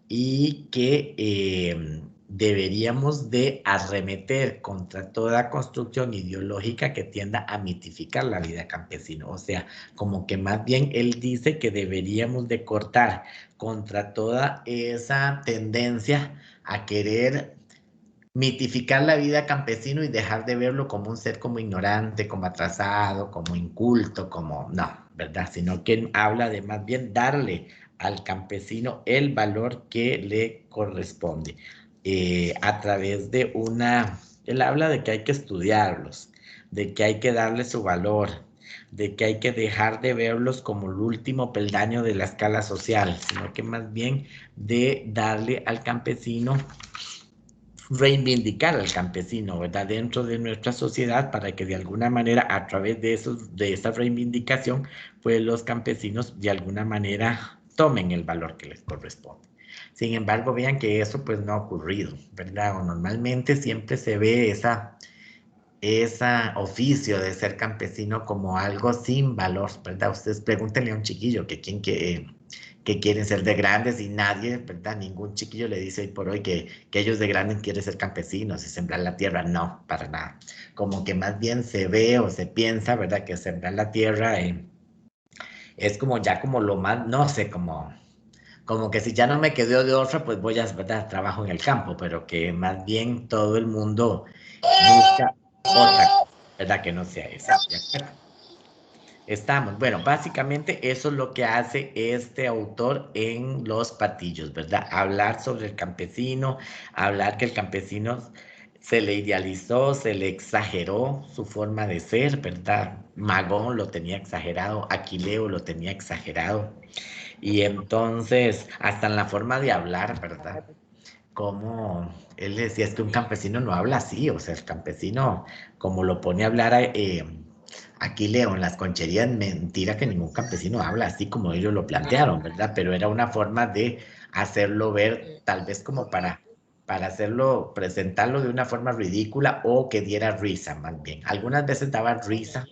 y que deberíamos de arremeter contra toda construcción ideológica que tienda a mitificar la vida campesina. O sea, como que más bien él dice que deberíamos de cortar contra toda esa tendencia a querer mitificar la vida campesino y dejar de verlo como un ser como ignorante, como atrasado, como inculto, como no, ¿verdad? Sino que él habla de más bien darle al campesino el valor que le corresponde a través de él habla de que hay que estudiarlos, de que hay que darle su valor, de que hay que dejar de verlos como el último peldaño de la escala social, sino que más bien de darle al campesino reivindicar al campesino, ¿verdad? Dentro de nuestra sociedad para que de alguna manera a través de esa reivindicación, pues los campesinos de alguna manera tomen el valor que les corresponde. Sin embargo, vean que eso pues no ha ocurrido, ¿verdad? O normalmente siempre se ve esa oficio de ser campesino como algo sin valor, ¿verdad? Ustedes pregúntenle a un chiquillo que quieren ser de grandes y nadie, ¿verdad? Ningún chiquillo le dice hoy por hoy que ellos de grandes quieren ser campesinos y sembrar la tierra. No, para nada. Como que más bien se ve o se piensa, ¿verdad? Que sembrar la tierra Es como ya como lo más, no sé, como que si ya no me quedó de otra, pues voy a dar trabajo en el campo, pero que más bien todo el mundo busca otra, ¿verdad? Que no sea esa. ¿De acuerdo? Estamos, bueno, básicamente eso es lo que hace este autor en Los Patillos, ¿verdad? Hablar sobre el campesino, hablar que el campesino se le idealizó, se le exageró su forma de ser, ¿verdad? Magón lo tenía exagerado, Aquileo lo tenía exagerado, y entonces, hasta en la forma de hablar, ¿verdad? Como él decía, es que un campesino no habla así, o sea, el campesino, como lo pone a hablar aquí Leo, en las concherías, mentira que ningún campesino habla así como ellos lo plantearon, ¿verdad? Pero era una forma de hacerlo ver, tal vez como para hacerlo, presentarlo de una forma ridícula o que diera risa, más bien. Algunas veces daban risa,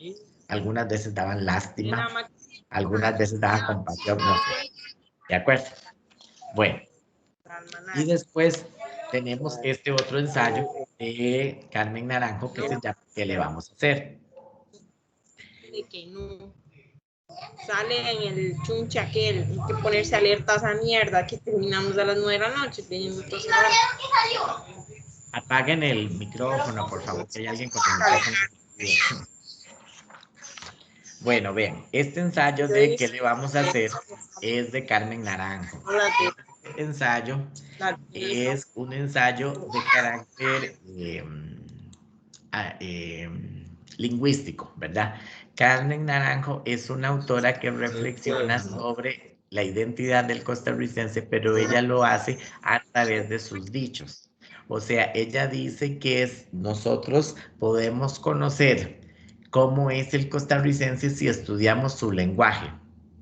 algunas veces daban lástima, algunas veces daban compasión, no sé. ¿De acuerdo? Bueno, y después tenemos este otro ensayo de Carmen Naranjo que se llama ¿Qué le vamos a hacer? De que no sale en el chunche aquel, hay que ponerse alerta a esa mierda que terminamos a las 9 de la noche teniendo todo. Apaguen el micrófono, por favor, que hay alguien con el micrófono. Bueno, vean, este ensayo de ¿Qué le vamos a hacer? Es de Carmen Naranjo. Este ensayo es un ensayo de carácter lingüístico, ¿verdad? Carmen Naranjo es una autora que reflexiona sobre la identidad del costarricense, pero ella lo hace a través de sus dichos. O sea, ella dice que nosotros podemos conocer cómo es el costarricense si estudiamos su lenguaje,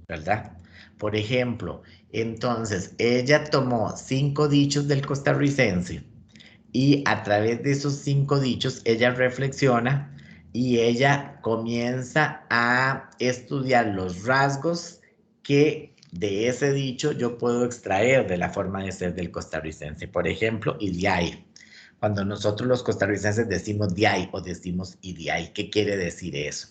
¿verdad? Por ejemplo, entonces ella tomó 5 dichos del costarricense y a través de esos 5 dichos ella reflexiona y ella comienza a estudiar los rasgos que de ese dicho yo puedo extraer de la forma de ser del costarricense. Por ejemplo, idiay. Cuando nosotros los costarricenses decimos diay o decimos idiay, ¿qué quiere decir eso?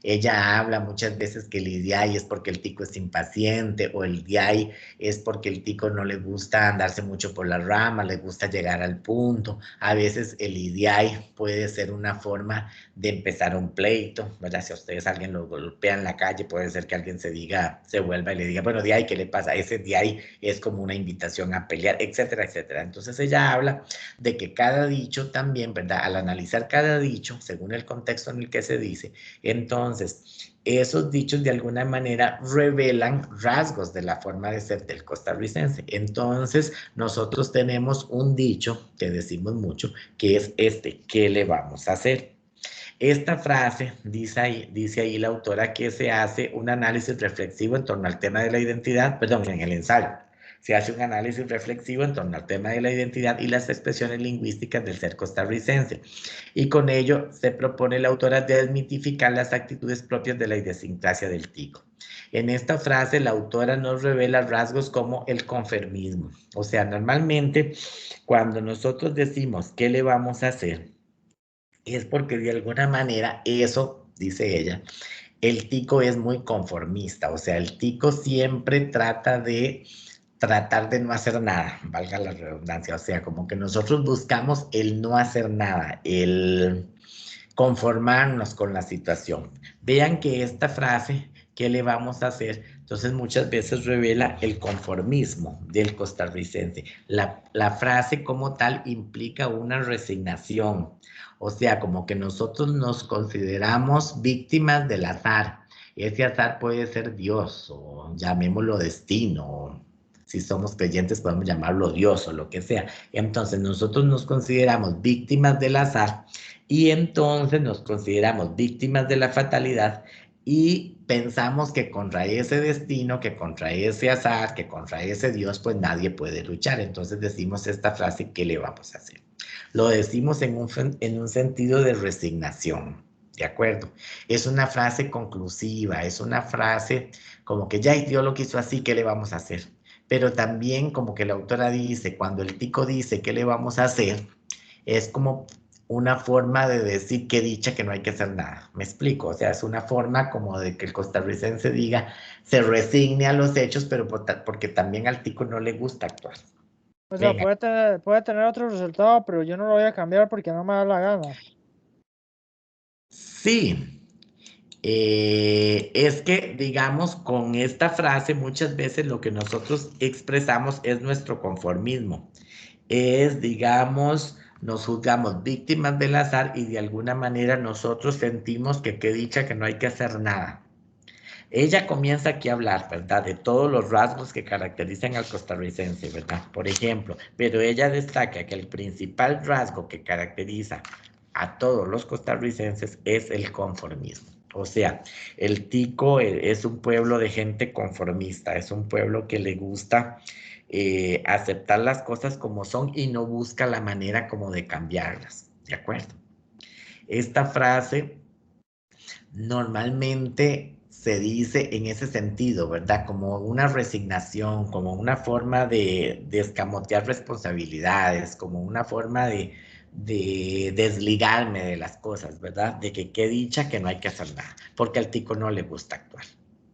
Ella habla muchas veces que el idiay es porque el tico es impaciente o el diay es porque el tico no le gusta andarse mucho por las ramas, le gusta llegar al punto. A veces el idiay puede ser una forma de empezar un pleito, ¿verdad? Si a ustedes alguien lo golpea en la calle, puede ser que alguien se vuelva y le diga, bueno, diay, ¿qué le pasa? Ese diay es como una invitación a pelear, etcétera, etcétera. Entonces ella habla de que cada dicho también, ¿verdad? Al analizar cada dicho, según el contexto en el que se dice, entonces, esos dichos de alguna manera revelan rasgos de la forma de ser del costarricense. Entonces, nosotros tenemos un dicho que decimos mucho, que es este, ¿qué le vamos a hacer? Esta frase, dice ahí la autora, que se hace un análisis reflexivo en torno al tema de la identidad, perdón, en el ensayo. Se hace un análisis reflexivo en torno al tema de la identidad y las expresiones lingüísticas del ser costarricense. Y con ello se propone la autora desmitificar las actitudes propias de la idiosincrasia del tico. En esta frase, la autora nos revela rasgos como el conformismo. O sea, normalmente, cuando nosotros decimos ¿qué le vamos a hacer? Es porque de alguna manera eso, dice ella, el tico es muy conformista, o sea, el tico siempre tratar de no hacer nada, valga la redundancia, o sea, como que nosotros buscamos el no hacer nada, el conformarnos con la situación. Vean que esta frase, ¿qué le vamos a hacer? Entonces muchas veces revela el conformismo del costarricense. La frase como tal implica una resignación, o sea, como que nosotros nos consideramos víctimas del azar. Ese azar puede ser Dios o llamémoslo destino, si somos creyentes podemos llamarlo Dios o lo que sea. Entonces nosotros nos consideramos víctimas del azar y entonces nos consideramos víctimas de la fatalidad y pensamos que contra ese destino, que contra ese azar, que contra ese Dios, pues nadie puede luchar. Entonces decimos esta frase, ¿qué le vamos a hacer? Lo decimos en un sentido de resignación, ¿de acuerdo? Es una frase conclusiva, es una frase como que ya Dios lo quiso así, ¿qué le vamos a hacer? Pero también como que la autora dice, cuando el tico dice, ¿qué le vamos a hacer? Es como una forma de decir qué dicha que no hay que hacer nada. ¿Me explico? O sea, es una forma como de que el costarricense diga, se resigne a los hechos, pero porque también al tico no le gusta actuar. O sea, Venga. puede tener otro resultado, pero yo no lo voy a cambiar porque no me da la gana. Sí. Es que, digamos, con esta frase muchas veces lo que nosotros expresamos es nuestro conformismo. Es, digamos, nos juzgamos víctimas del azar y de alguna manera nosotros sentimos que qué dicha que no hay que hacer nada. Ella comienza aquí a hablar, ¿verdad? De todos los rasgos que caracterizan al costarricense, ¿verdad? Por ejemplo, pero ella destaca que el principal rasgo que caracteriza a todos los costarricenses es el conformismo. O sea, el tico es un pueblo de gente conformista, es un pueblo que le gusta aceptar las cosas como son y no busca la manera como de cambiarlas, ¿de acuerdo? Esta frase normalmente se dice en ese sentido, ¿verdad? Como una resignación, como una forma de escamotear responsabilidades, como una forma de desligarme de las cosas, ¿verdad? De que qué dicha que no hay que hacer nada, porque al tico no le gusta actuar.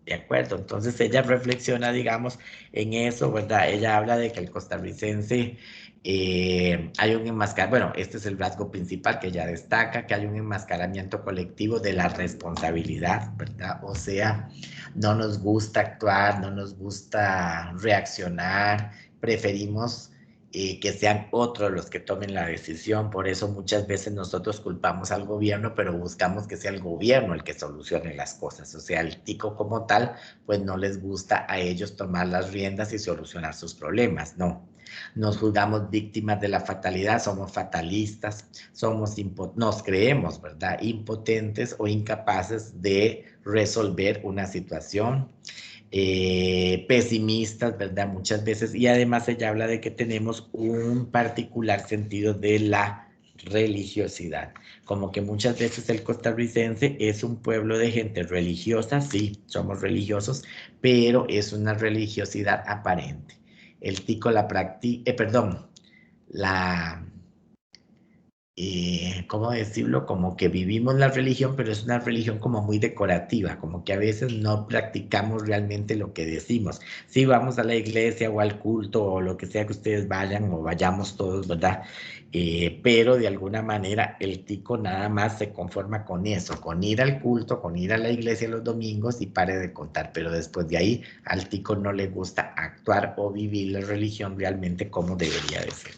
¿De acuerdo? Entonces ella reflexiona, digamos, en eso, ¿verdad? Ella habla de que el costarricense hay un enmascaramiento, bueno, este es el rasgo principal que ella destaca, que hay un enmascaramiento colectivo de la responsabilidad, ¿verdad? O sea, no nos gusta actuar, no nos gusta reaccionar, preferimos que sean otros los que tomen la decisión, por eso muchas veces nosotros culpamos al gobierno, pero buscamos que sea el gobierno el que solucione las cosas, o sea, el tico como tal, pues no les gusta a ellos tomar las riendas y solucionar sus problemas, no. Nos juzgamos víctimas de la fatalidad, somos fatalistas, nos creemos, ¿verdad? Impotentes o incapaces de resolver una situación, pesimistas, ¿verdad? Muchas veces, y además ella habla de que tenemos un particular sentido de la religiosidad, como que muchas veces el costarricense es un pueblo de gente religiosa, sí, somos religiosos, pero es una religiosidad aparente. El tico la practica, la, ¿cómo decirlo? Como que vivimos la religión, pero es una religión como muy decorativa, como que a veces no practicamos realmente lo que decimos. Sí, vamos a la iglesia o al culto o lo que sea que ustedes vayan o vayamos todos, ¿verdad? Pero de alguna manera el tico nada más se conforma con eso, con ir al culto, con ir a la iglesia los domingos y pare de contar, pero después de ahí al tico no le gusta actuar o vivir la religión realmente como debería de ser.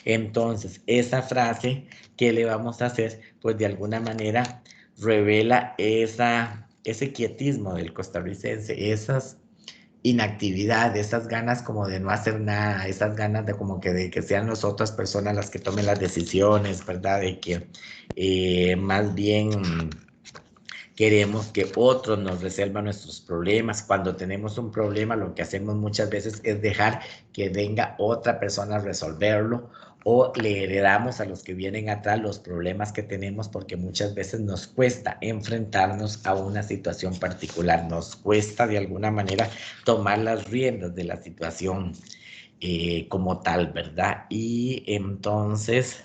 Entonces, esa frase, ¿qué le vamos a hacer? Pues de alguna manera revela ese quietismo del costarricense, esas inactividad, esas ganas como de no hacer nada, esas ganas de como que de que sean las otras personas las que tomen las decisiones, ¿verdad? De que más bien queremos que otros nos resuelvan nuestros problemas. Cuando tenemos un problema, lo que hacemos muchas veces es dejar que venga otra persona a resolverlo o le heredamos a los que vienen atrás los problemas que tenemos porque muchas veces nos cuesta enfrentarnos a una situación particular, nos cuesta de alguna manera tomar las riendas de la situación como tal, ¿verdad? Y entonces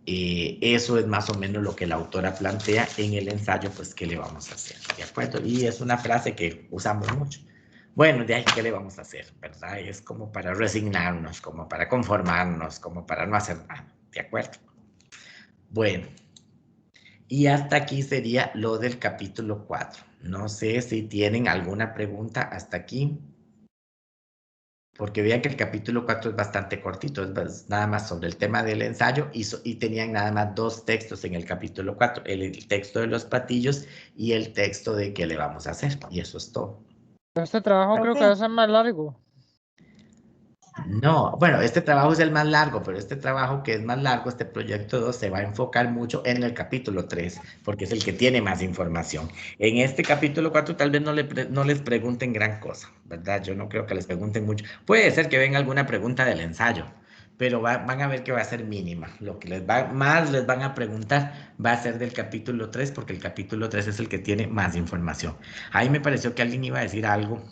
eso es más o menos lo que la autora plantea en el ensayo, pues, ¿qué le vamos a hacer? ¿De acuerdo? Y es una frase que usamos mucho. Bueno, de ahí, ¿qué le vamos a hacer? ¿Verdad? Es como para resignarnos, como para conformarnos, como para no hacer nada. ¿De acuerdo? Bueno, y hasta aquí sería lo del capítulo 4. No sé si tienen alguna pregunta hasta aquí. Porque vean que el capítulo 4 es bastante cortito, es nada más sobre el tema del ensayo y tenían nada más 2 textos en el capítulo 4, el texto de los patillos y el texto de qué le vamos a hacer, y eso es todo. Este trabajo creo que va a ser más largo. No, bueno, este trabajo es el más largo, pero este trabajo que es más largo, este proyecto 2, se va a enfocar mucho en el capítulo 3, porque es el que tiene más información. En este capítulo 4 tal vez no les pregunten gran cosa, ¿verdad? Yo no creo que les pregunten mucho. Puede ser que venga alguna pregunta del ensayo, pero van a ver que va a ser mínima. Lo que más les van a preguntar va a ser del capítulo 3, porque el capítulo 3 es el que tiene más información. Ahí me pareció que alguien iba a decir algo.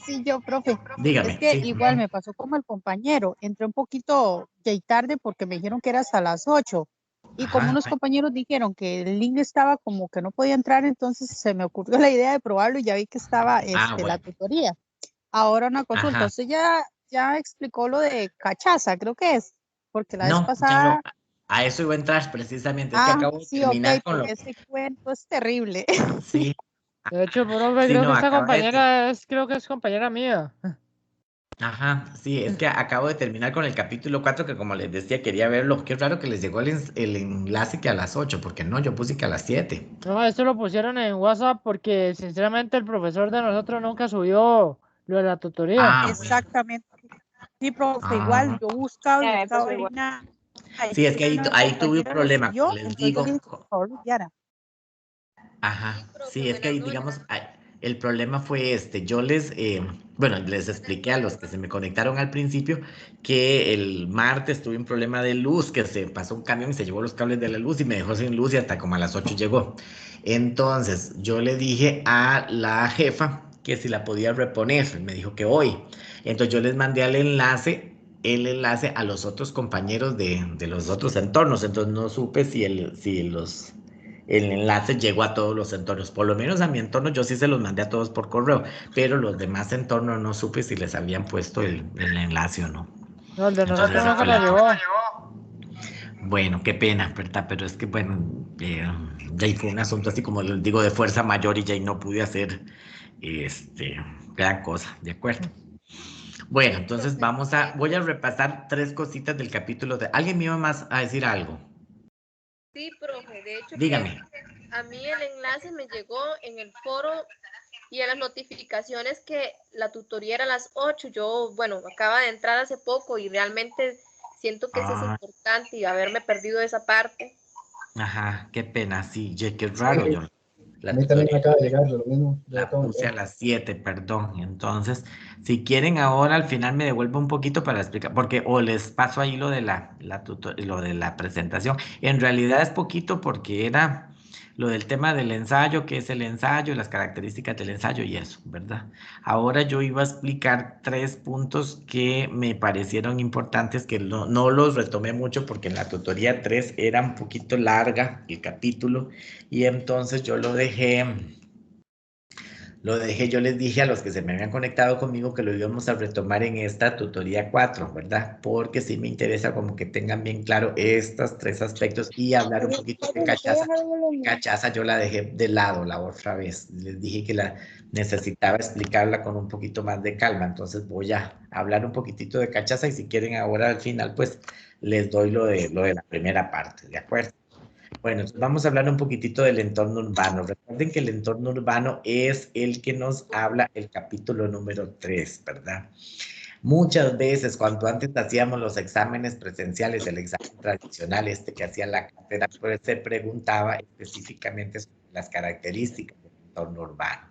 Sí, yo, profe. Dígame, es que sí. igual me pasó como el compañero. Entré un poquito tarde porque me dijeron que era hasta las 8. Y como unos compañeros dijeron que el link estaba como que no podía entrar, entonces se me ocurrió la idea de probarlo y ya vi que estaba la bueno, tutoría. Ahora una consulta, ajá. usted ya explicó lo de cachaza, creo que es, porque la vez No, ya pasada, a eso iba a entrar precisamente, es que acabo de sí, ok, terminar con lo porque ese cuento es terrible. sí, De hecho, profe, sí, creo que no, esta creo que es compañera mía. ajá, sí, es que acabo de terminar con el capítulo 4 que como les decía quería verlo, qué raro que les llegó el enlace que a las 8 porque no, yo puse que a las 7. No, esto lo pusieron en WhatsApp porque sinceramente el profesor de nosotros nunca subió lo de la tutoría. Ah, bueno, Exactamente. Sí, profe, igual ah, yo buscaba y Ya me pasó buscaba y igual. nada. sí, es Y que una ahí tuve un compañera lo problema, como subió, les entonces yo digo, le dije que por favor lo enviara. ajá, sí, es que ahí, digamos, el problema fue yo bueno, les expliqué a los que se me conectaron al principio que el martes tuve un problema de luz, que se pasó un camión y se llevó los cables de la luz y me dejó sin luz y hasta como a las 8 llegó. Entonces, yo le dije a la jefa que si la podía reponer, me dijo que hoy. Entonces, yo les mandé el enlace a los otros compañeros de los otros entornos, entonces no supe el enlace llegó a todos los entornos, por lo menos a mi entorno yo sí se los mandé a todos por correo, pero los demás entornos no supe si les habían puesto el enlace o no. No, el de Entonces nosotros esa nunca fue nos la... llegó. Bueno, qué pena, ¿verdad? Pero es que bueno, ya ahí fue un asunto así como les digo de fuerza mayor y ya ahí no pude hacer este, gran cosa, ¿de acuerdo? Bueno, entonces voy a repasar 3 cositas del capítulo de... ¿Alguien me iba más a decir algo? Sí, profe, de hecho que Dígame. a mí el enlace me llegó en el foro y en las notificaciones que la tutoría era a las 8. Yo, bueno, acaba de entrar hace poco y realmente siento que eso es Ah, importante y haberme perdido esa parte. ajá, qué pena, sí, qué Sí, raro, yo a la mí también me tutoría acaba de llegar lo mismo. Yo la acabo de puse a entrar. las 7, perdón. Entonces, si quieren ahora al final me devuelvo un poquito para explicar, porque o les paso ahí lo de lo de la presentación. En realidad es poquito porque era lo del tema del ensayo, qué es el ensayo, las características del ensayo y eso, ¿verdad? Ahora yo iba a explicar 3 puntos que me parecieron importantes, que no los retomé mucho porque en la tutoría 3 era un poquito larga el capítulo y entonces yo yo les dije a los que se me habían conectado conmigo que lo íbamos a retomar en esta tutoría 4, ¿verdad? Porque sí me interesa como que tengan bien claro estos 3 aspectos y hablar un poquito de cachaza. Cachaza yo la dejé de lado la otra vez. Les dije que la necesitaba explicarla con un poquito más de calma, entonces voy a hablar un poquitito de cachaza y si quieren ahora al final pues les doy lo de la primera parte, ¿de acuerdo? Bueno, entonces vamos a hablar un poquitito del entorno urbano. Recuerden que el entorno urbano es el que nos habla el capítulo número 3, ¿verdad? Muchas veces cuando antes hacíamos los exámenes presenciales, el examen tradicional que hacía la cartera, pues se preguntaba específicamente sobre las características del entorno urbano.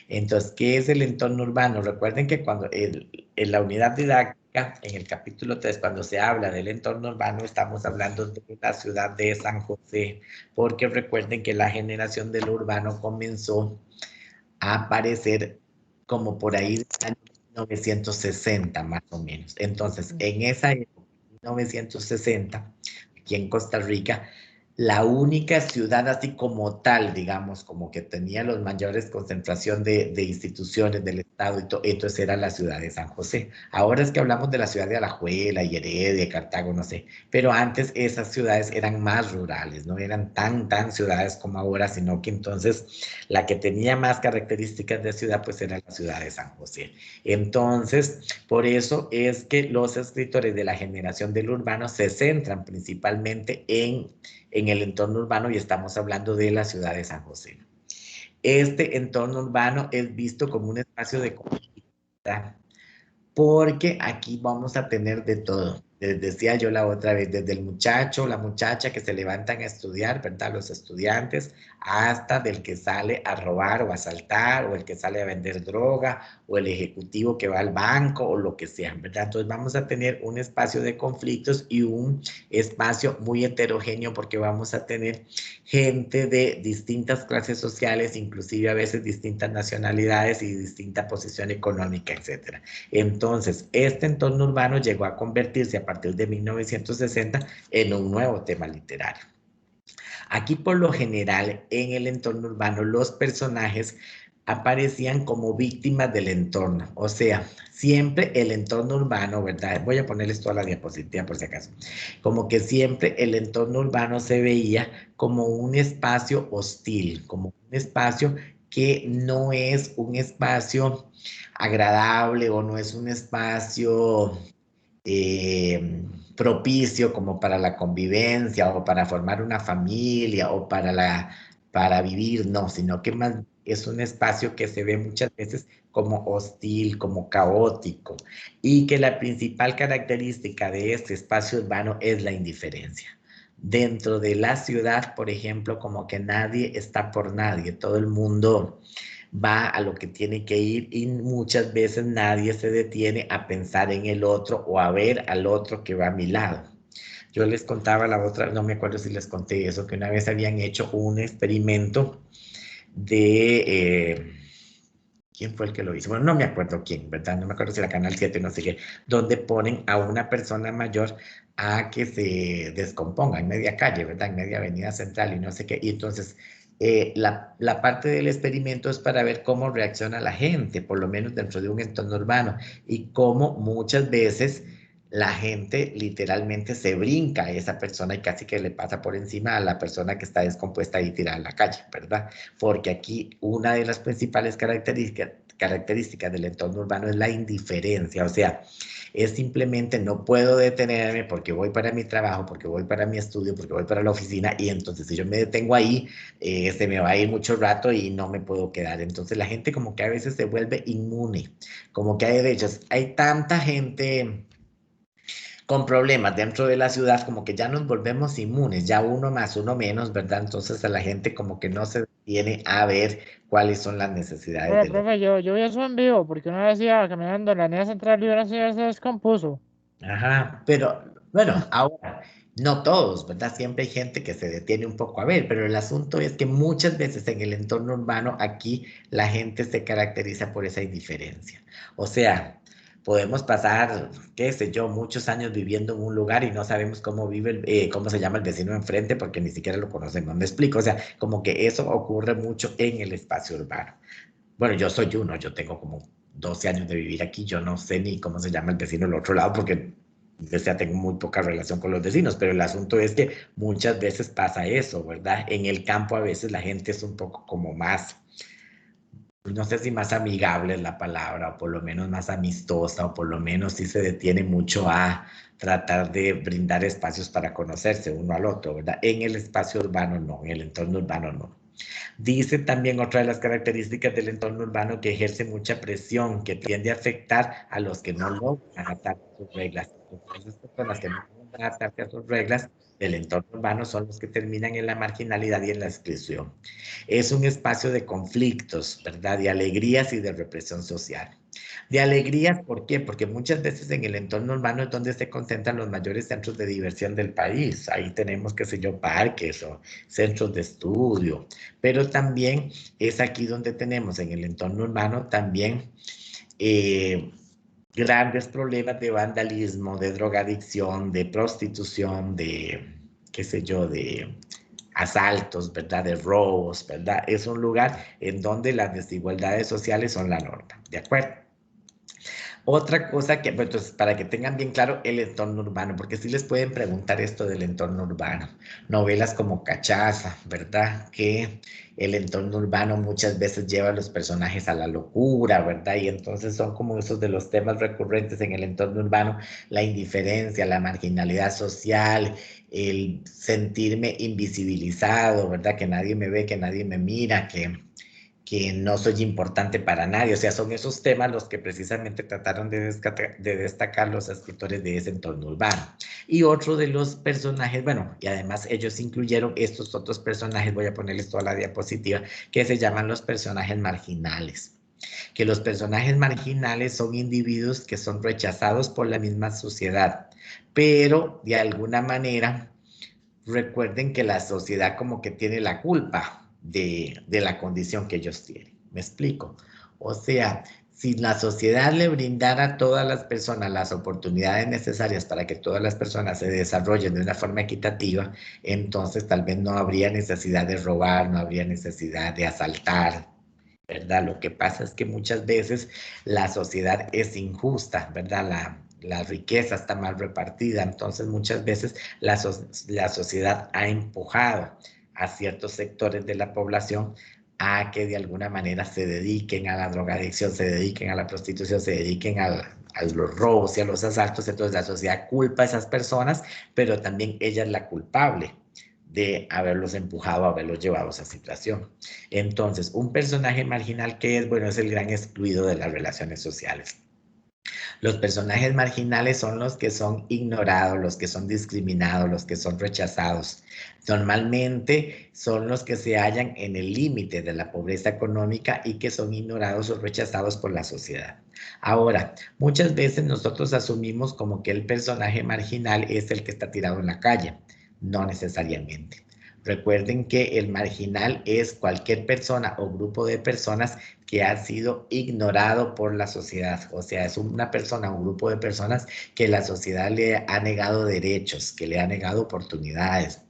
Entonces, ¿qué es el entorno urbano? Recuerden que cuando en la unidad didáctica, en el capítulo 3, cuando se habla del entorno urbano, estamos hablando de la ciudad de San José, porque recuerden que la generación del urbano comenzó a aparecer como por ahí del año 1960, más o menos. Entonces, en esa época, 1960, aquí en Costa Rica, la única ciudad así como tal, digamos, como que tenía los mayores concentración de instituciones del Estado y todo, entonces era la ciudad de San José. Ahora es que hablamos de la ciudad de Alajuela y Heredia, Cartago, no sé, pero antes esas ciudades eran más rurales, no eran tan ciudades como ahora, sino que entonces la que tenía más características de ciudad pues era la ciudad de San José. Entonces, por eso es que los escritores de la generación del urbano se centran principalmente en el entorno urbano y estamos hablando de la ciudad de San José. Este entorno urbano es visto como un espacio de comunidad, porque aquí vamos a tener de todo. Les decía yo la otra vez, desde el muchacho, la muchacha que se levantan a estudiar, ¿verdad? Los estudiantes, hasta del que sale a robar o a asaltar, o el que sale a vender droga, o el ejecutivo que va al banco, o lo que sea, ¿verdad? Entonces vamos a tener un espacio de conflictos y un espacio muy heterogéneo porque vamos a tener gente de distintas clases sociales, inclusive a veces distintas nacionalidades y distinta posición económica, etcétera. Entonces, este entorno urbano llegó a convertirse a partir de 1960 en un nuevo tema literario. Aquí por lo general en el entorno urbano los personajes aparecían como víctimas del entorno, o sea, siempre el entorno urbano, ¿verdad? Voy a ponerles toda la diapositiva por si acaso. Como que siempre el entorno urbano se veía como un espacio hostil, como un espacio que no es un espacio agradable o no es un espacio propicio como para la convivencia o para formar una familia o para vivir, no, sino que más es un espacio que se ve muchas veces como hostil, como caótico, y que la principal característica de este espacio urbano es la indiferencia. Dentro de la ciudad, por ejemplo, como que nadie está por nadie, todo el mundo va a lo que tiene que ir y muchas veces nadie se detiene a pensar en el otro o a ver al otro que va a mi lado. Yo les contaba la otra, no me acuerdo si les conté eso, que una vez habían hecho un experimento de... ¿quién fue el que lo hizo? Bueno, no me acuerdo quién, ¿verdad? No me acuerdo si era Canal 7, no sé qué, donde ponen a una persona mayor a que se descomponga en media calle, ¿verdad? En media avenida central y no sé qué. Y entonces, la parte del experimento es para ver cómo reacciona la gente, por lo menos dentro de un entorno urbano, y cómo muchas veces la gente literalmente se brinca a esa persona y casi que le pasa por encima a la persona que está descompuesta y tirada en la calle, ¿verdad? Porque aquí una de las principales características del entorno urbano es la indiferencia, o sea, es simplemente no puedo detenerme porque voy para mi trabajo, porque voy para mi estudio, porque voy para la oficina y entonces si yo me detengo ahí, se me va a ir mucho rato y no me puedo quedar. Entonces la gente como que a veces se vuelve inmune, como que hay derechos. Hay tanta gente con problemas dentro de la ciudad, como que ya nos volvemos inmunes, ya uno más, uno menos, ¿verdad? Entonces a la gente como que no se detiene a ver cuáles son las necesidades Bueno, del otro. profe, yo vi eso en vivo porque una vez iba caminando en la avenida central y una señora se descompuso. Ajá, pero bueno, ahora, no todos, ¿verdad? Siempre hay gente que se detiene un poco a ver, pero el asunto es que muchas veces en el entorno urbano aquí la gente se caracteriza por esa indiferencia. O sea, podemos pasar, qué sé yo, muchos años viviendo en un lugar y no sabemos cómo vive, cómo se llama el vecino enfrente porque ni siquiera lo conocemos. Me explico, o sea, como que eso ocurre mucho en el espacio urbano. Bueno, yo soy uno, yo tengo como 12 años de vivir aquí, yo no sé ni cómo se llama el vecino del otro lado porque o sea, tengo muy poca relación con los vecinos, pero el asunto es que muchas veces pasa eso, ¿verdad? En el campo a veces la gente es un poco como más, no sé si más amigable es la palabra, o por lo menos más amistosa, o por lo menos sí se detiene mucho a tratar de brindar espacios para conocerse uno al otro, ¿verdad? En el espacio urbano no, en el entorno urbano no. Dice también otra de las características del entorno urbano que ejerce mucha presión, que tiende a afectar a los que no logran adaptarse a sus reglas. Entonces, esas personas que no logran adaptarse a sus reglas del entorno urbano son los que terminan en la marginalidad y en la exclusión. Es un espacio de conflictos, ¿verdad? De alegrías y de represión social. De alegrías, ¿por qué? Porque muchas veces en el entorno urbano es donde se concentran los mayores centros de diversión del país. Ahí tenemos, qué sé yo, parques o centros de estudio, pero también es aquí donde tenemos en el entorno urbano también grandes problemas de vandalismo, de drogadicción, de prostitución, de, qué sé yo, de asaltos, ¿verdad? De robos, ¿verdad? Es un lugar en donde las desigualdades sociales son la norma, ¿de acuerdo? Otra cosa que, pues, entonces, para que tengan bien claro el entorno urbano, porque sí les pueden preguntar esto del entorno urbano. Novelas como Cachaza, ¿verdad? Que el entorno urbano muchas veces lleva a los personajes a la locura, ¿verdad? Y entonces son como esos de los temas recurrentes en el entorno urbano, la indiferencia, la marginalidad social, el sentirme invisibilizado, ¿verdad? Que nadie me ve, que nadie me mira, que no soy importante para nadie. O sea, son esos temas los que precisamente trataron de destacar los escritores de ese entorno urbano. Y otro de los personajes, bueno, y además ellos incluyeron estos otros personajes, voy a ponerles toda la diapositiva, que se llaman los personajes marginales. Que los personajes marginales son individuos que son rechazados por la misma sociedad, pero de alguna manera recuerden que la sociedad como que tiene la culpa de la condición que ellos tienen. ¿Me explico? O sea, si la sociedad le brindara a todas las personas las oportunidades necesarias para que todas las personas se desarrollen de una forma equitativa, entonces tal vez no habría necesidad de robar, no habría necesidad de asaltar, ¿verdad? Lo que pasa es que muchas veces la sociedad es injusta, ¿verdad? La riqueza está mal repartida, entonces muchas veces la sociedad ha empujado a ciertos sectores de la población a que de alguna manera se dediquen a la drogadicción, se dediquen a la prostitución, se dediquen a los robos y a los asaltos. Entonces la sociedad culpa a esas personas, pero también ella es la culpable de haberlos empujado, haberlos llevado a esa situación. Entonces, un personaje marginal, ¿qué es? Bueno, es el gran excluido de las relaciones sociales. Los personajes marginales son los que son ignorados, los que son discriminados, los que son rechazados. Normalmente son los que se hallan en el límite de la pobreza económica y que son ignorados o rechazados por la sociedad. Ahora, muchas veces nosotros asumimos como que el personaje marginal es el que está tirado en la calle. No necesariamente. Recuerden que el marginal es cualquier persona o grupo de personas que ha sido ignorado por la sociedad. O sea, es una persona o un grupo de personas que la sociedad le ha negado derechos, que le ha negado oportunidades.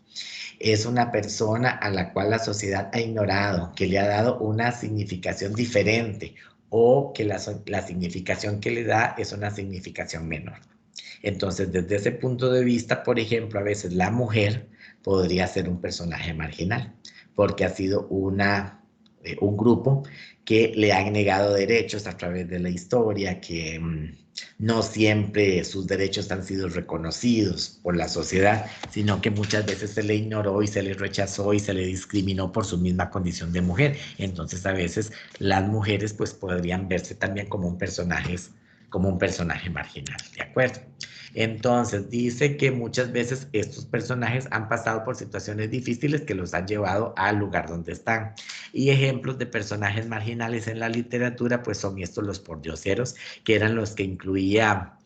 Es una persona a la cual la sociedad ha ignorado, que le ha dado una significación diferente o que la significación que le da es una significación menor. Entonces, desde ese punto de vista, por ejemplo, a veces la mujer podría ser un personaje marginal, porque ha sido un grupo que le han negado derechos a través de la historia, que no siempre sus derechos han sido reconocidos por la sociedad, sino que muchas veces se le ignoró y se le rechazó y se le discriminó por su misma condición de mujer. Entonces, a veces las mujeres pues podrían verse también como un personaje marginal, ¿de acuerdo? Entonces, dice que muchas veces estos personajes han pasado por situaciones difíciles que los han llevado al lugar donde están. Y ejemplos de personajes marginales en la literatura, pues son estos los pordioseros, que eran los que incluía,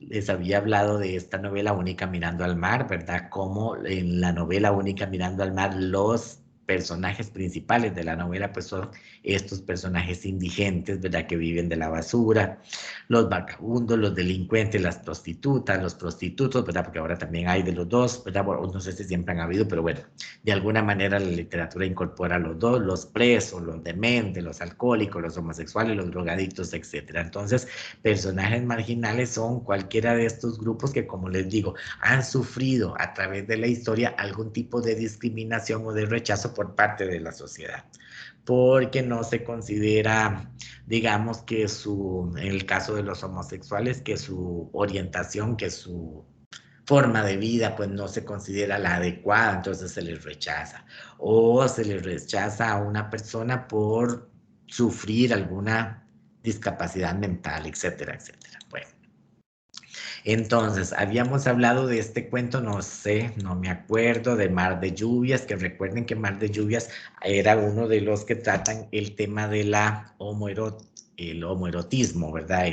les había hablado de esta novela Única Mirando al Mar, ¿verdad? Como en la novela Única Mirando al Mar, los personajes principales de la novela pues son estos personajes indigentes, ¿verdad? Que viven de la basura, los vagabundos, los delincuentes, las prostitutas, los prostitutos, ¿verdad? Porque ahora también hay de los dos, ¿verdad? Bueno, no sé si siempre han habido, pero bueno, de alguna manera la literatura incorpora a los dos, los presos, los dementes, los alcohólicos, los homosexuales, los drogadictos, etcétera. Entonces, personajes marginales son cualquiera de estos grupos que, como les digo, han sufrido a través de la historia algún tipo de discriminación o de rechazo por parte de la sociedad, porque no se considera, digamos, que en el caso de los homosexuales, que su orientación, que su forma de vida, pues no se considera la adecuada, entonces se les rechaza. O se les rechaza a una persona por sufrir alguna discapacidad mental, etcétera, etcétera. Bueno. Entonces, habíamos hablado de este cuento, no sé, no me acuerdo, de Mar de Lluvias, que recuerden que Mar de Lluvias era uno de los que tratan el tema de el homoerotismo, ¿verdad?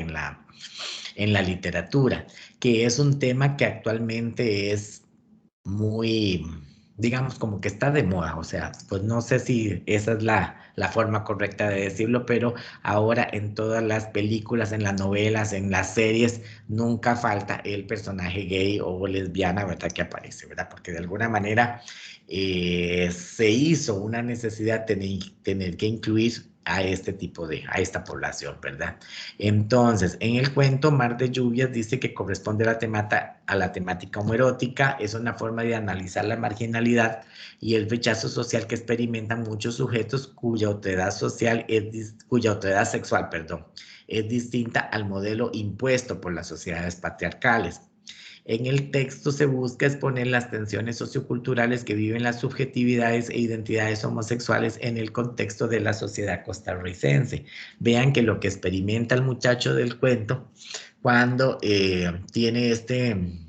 En la literatura, que es un tema que actualmente es muy, digamos, como que está de moda, o sea, pues no sé si esa es la forma correcta de decirlo, pero ahora en todas las películas, en las novelas, en las series, nunca falta el personaje gay o lesbiana, ¿verdad? Que aparece, ¿verdad? Porque de alguna manera se hizo una necesidad tener que incluir a esta población, ¿verdad? Entonces, en el cuento Mar de Lluvias dice que corresponde a la temática homoerótica, es una forma de analizar la marginalidad y el rechazo social que experimentan muchos sujetos cuya otredad sexual, es distinta al modelo impuesto por las sociedades patriarcales. En el texto se busca exponer las tensiones socioculturales que viven las subjetividades e identidades homosexuales en el contexto de la sociedad costarricense. Vean que lo que experimenta el muchacho del cuento cuando tiene este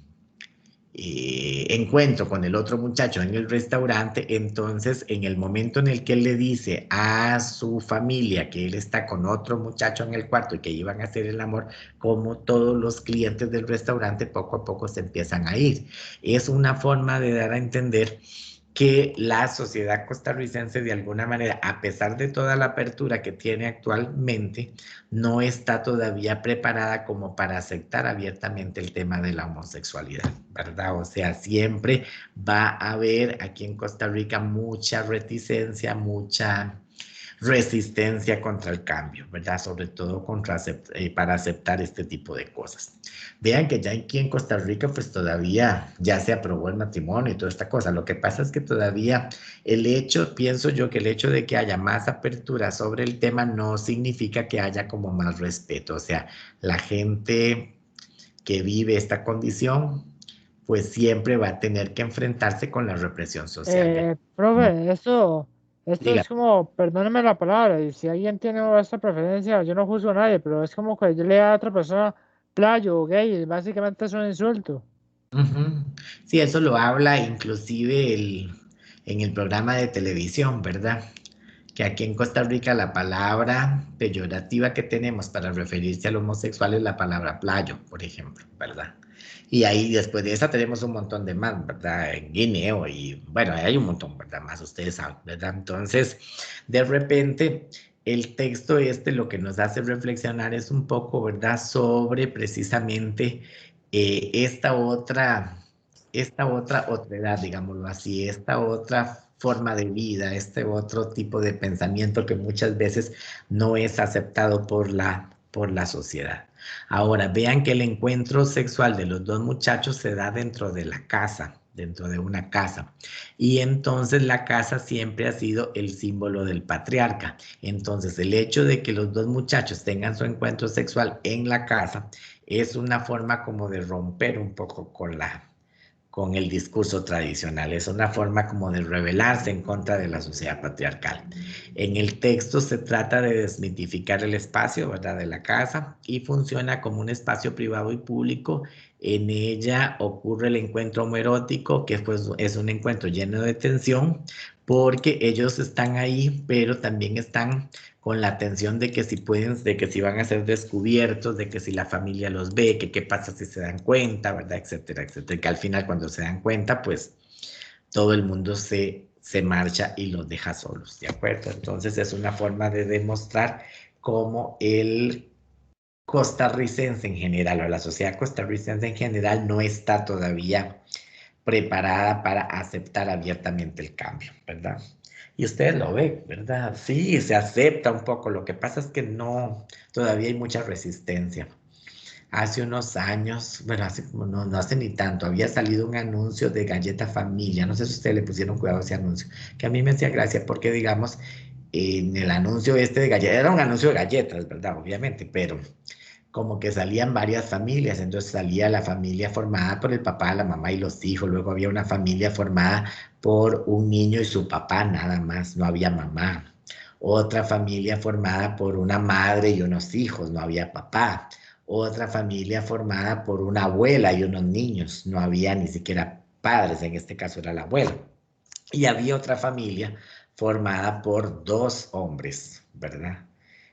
encuentro con el otro muchacho en el restaurante, entonces en el momento en el que él le dice a su familia que él está con otro muchacho en el cuarto y que iban a hacer el amor, como todos los clientes del restaurante poco a poco se empiezan a ir. Es una forma de dar a entender que la sociedad costarricense de alguna manera, a pesar de toda la apertura que tiene actualmente, no está todavía preparada como para aceptar abiertamente el tema de la homosexualidad, ¿verdad? O sea, siempre va a haber aquí en Costa Rica mucha reticencia, mucha resistencia contra el cambio, ¿verdad? Sobre todo para aceptar este tipo de cosas. Vean que ya aquí en Costa Rica, pues todavía ya se aprobó el matrimonio y toda esta cosa. Lo que pasa es que todavía pienso yo que el hecho de que haya más apertura sobre el tema no significa que haya como más respeto. O sea, la gente que vive esta condición, pues siempre va a tener que enfrentarse con la represión social. Profe, esto Diga. es como, perdóneme la palabra, y si alguien tiene esta preferencia, yo no juzgo a nadie, pero es como que yo le diga a otra persona playo o gay, y básicamente es un insulto. Ujú. Sí, eso lo habla inclusive en el programa de televisión, ¿verdad? Que aquí en Costa Rica la palabra peyorativa que tenemos para referirse al homosexual es la palabra playo, por ejemplo, ¿verdad? Y ahí después de esa tenemos un montón de más, ¿verdad? En guineo y bueno, hay un montón, ¿verdad? Más ustedes saben, ¿verdad? Entonces, de repente, el texto lo que nos hace reflexionar es un poco, ¿verdad? Sobre precisamente esta otra otredad, digámoslo así, esta otra forma de vida, este otro tipo de pensamiento que muchas veces no es aceptado por la sociedad. Ahora, vean que el encuentro sexual de los dos muchachos se da dentro de la casa, dentro de una casa. Y entonces la casa siempre ha sido el símbolo del patriarca. Entonces, el hecho de que los dos muchachos tengan su encuentro sexual en la casa es una forma como de romper un poco con el discurso tradicional. Es una forma como de rebelarse en contra de la sociedad patriarcal. En el texto se trata de desmitificar el espacio, ¿verdad?, de la casa y funciona como un espacio privado y público. En ella ocurre el encuentro homoerótico, que pues es un encuentro lleno de tensión, porque ellos están ahí, pero también están con la tensión de que si pueden, de que si van a ser descubiertos, de que si la familia los ve, que qué pasa si se dan cuenta, ¿verdad? Etcétera, etcétera. Que al final cuando se dan cuenta, pues todo el mundo se marcha y los deja solos, ¿de acuerdo? Entonces es una forma de demostrar cómo el costarricense en general, o la sociedad costarricense en general, no está todavía preparada para aceptar abiertamente el cambio, ¿verdad? Y ustedes lo ven, ¿verdad? Sí, se acepta un poco. Lo que pasa es que no, todavía hay mucha resistencia. Hace unos años, bueno, no hace ni tanto, había salido un anuncio de Galleta Familia. No sé si ustedes le pusieron cuidado a ese anuncio, que a mí me hacía gracia porque, digamos, en el anuncio este de galletas, era un anuncio de galletas, ¿verdad? Obviamente, pero como que salían varias familias, entonces salía la familia formada por el papá, la mamá y los hijos, luego había una familia formada por un niño y su papá nada más, no había mamá, otra familia formada por una madre y unos hijos, no había papá, otra familia formada por una abuela y unos niños, no había ni siquiera padres, en este caso era la abuela, y había otra familia formada por dos hombres, ¿verdad?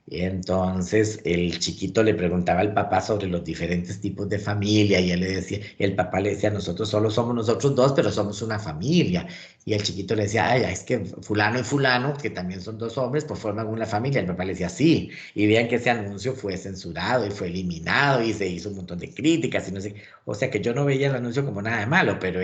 Y entonces el chiquito le preguntaba al papá sobre los diferentes tipos de familia y él le decía, el papá le decía, nosotros solo somos nosotros dos, pero somos una familia. Y el chiquito le decía, ay, es que fulano y fulano, que también son dos hombres, pues forman una familia. El papá le decía, sí. Y vean que ese anuncio fue censurado y fue eliminado y se hizo un montón de críticas y no sé qué. O sea que yo no veía el anuncio como nada de malo, pero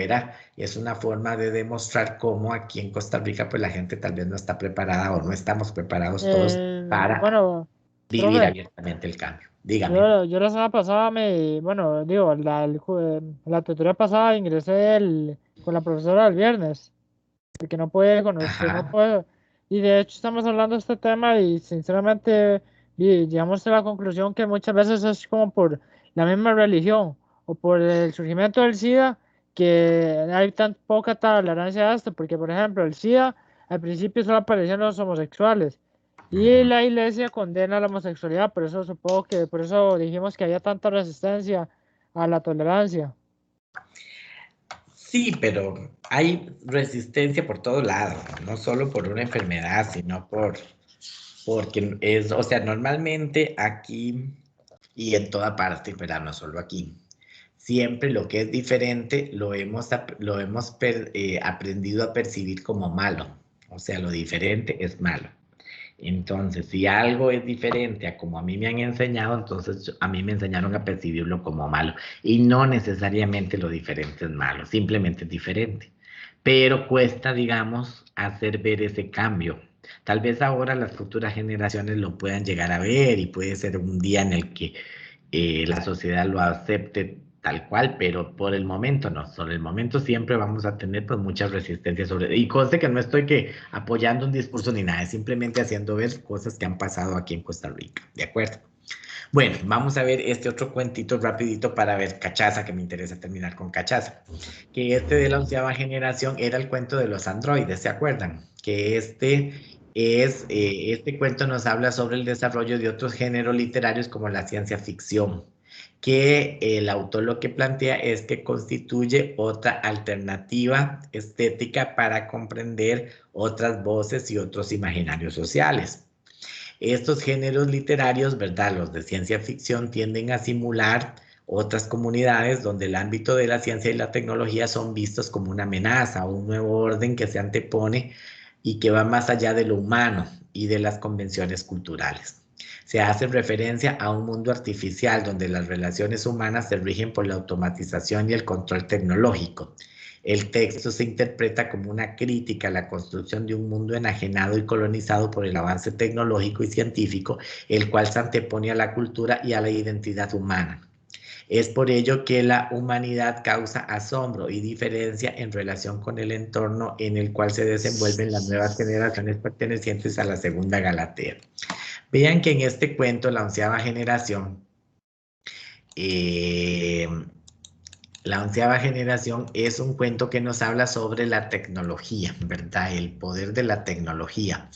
es una forma de demostrar cómo aquí en Costa Rica pues la gente tal vez no está preparada o no estamos preparados todos para Bueno, vivir profe, abiertamente el cambio. Dígame. yo la semana pasada bueno, digo, la tutoría pasada ingresé con la profesora del viernes, porque no puede con usted, no Ajá. puede. Y de hecho estamos hablando de este tema y sinceramente llegamos a la conclusión que muchas veces es como por la misma religión o por el surgimiento del SIDA que hay tan poca tolerancia a esto, porque por ejemplo el SIDA al principio solo aparecían los homosexuales y Ujú. la iglesia condena la homosexualidad, por eso supongo que por eso dijimos que había tanta resistencia a la tolerancia. Sí, pero hay resistencia por todo lado, no solo por una enfermedad, sino porque o sea, normalmente aquí y en toda parte, pero no solo aquí, siempre lo que es diferente lo hemos aprendido a percibir como malo. O sea, lo diferente es malo. Entonces, si algo es diferente a como a mí me han enseñado, entonces a mí me enseñaron a percibirlo como malo. Y no necesariamente lo diferente es malo, simplemente es diferente. Pero cuesta, digamos, hacer ver ese cambio. Tal vez ahora las futuras generaciones lo puedan llegar a ver y puede ser un día en el que la sociedad lo acepte tal cual, pero por el momento no. Sobre el momento siempre vamos a tener pues muchas resistencias sobre... Y conste que no estoy apoyando un discurso ni nada, es simplemente haciendo ver cosas que han pasado aquí en Costa Rica, ¿de acuerdo? Bueno, vamos a ver este otro cuentito rapidito para ver Cachaza, que me interesa terminar con Cachaza. Que este de la 11ª generación era el cuento de los androides, ¿se acuerdan? Que este cuento nos habla sobre el desarrollo de otros géneros literarios como la ciencia ficción, que el autor lo que plantea es que constituye otra alternativa estética para comprender otras voces y otros imaginarios sociales. Estos géneros literarios, ¿verdad? Los de ciencia ficción tienden a simular otras comunidades donde el ámbito de la ciencia y la tecnología son vistos como una amenaza, un nuevo orden que se antepone y que va más allá de lo humano y de las convenciones culturales. Se hace referencia a un mundo artificial donde las relaciones humanas se rigen por la automatización y el control tecnológico. El texto se interpreta como una crítica a la construcción de un mundo enajenado y colonizado por el avance tecnológico y científico, el cual se antepone a la cultura y a la identidad humana. Es por ello que la humanidad causa asombro y diferencia en relación con el entorno en el cual se desenvuelven las nuevas generaciones pertenecientes a la Segunda Galatea. Vean que en este cuento, la 11ª generación, la 11ª generación es un cuento que nos habla sobre la tecnología, ¿verdad? El poder de la tecnología.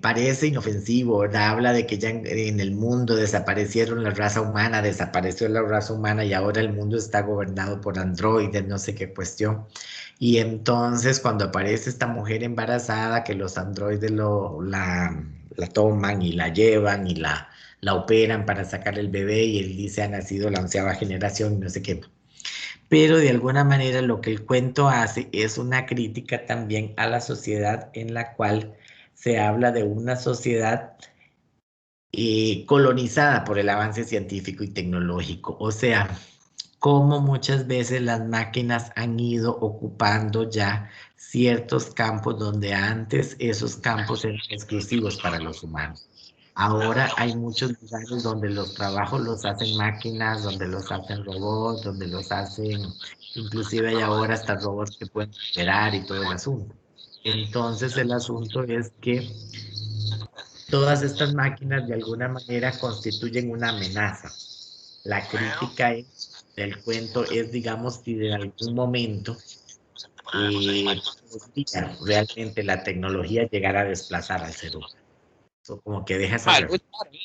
Parece inofensivo, ¿verdad? Habla de que ya en el mundo desaparecieron la raza humana, desapareció la raza humana y ahora el mundo está gobernado por androides, no sé qué cuestión. Y entonces cuando aparece esta mujer embarazada, que los androides la toman y la llevan y la operan para sacar el bebé y él dice ha nacido la 11ª generación y no sé qué. Pero de alguna manera lo que el cuento hace es una crítica también a la sociedad en la cual se habla de una sociedad colonizada por el avance científico y tecnológico. O sea, cómo muchas veces las máquinas han ido ocupando ya ciertos campos donde antes esos campos eran exclusivos para los humanos. Ahora hay muchos lugares donde los trabajos los hacen máquinas, donde los hacen robots, donde los hacen, inclusive hay ahora hasta robots que pueden operar y todo el asunto. Entonces el asunto es que todas estas máquinas de alguna manera constituyen una amenaza. La crítica del cuento es, digamos, si de algún momento realmente la tecnología llegara a desplazar al ser humano. Eso como que deja esa...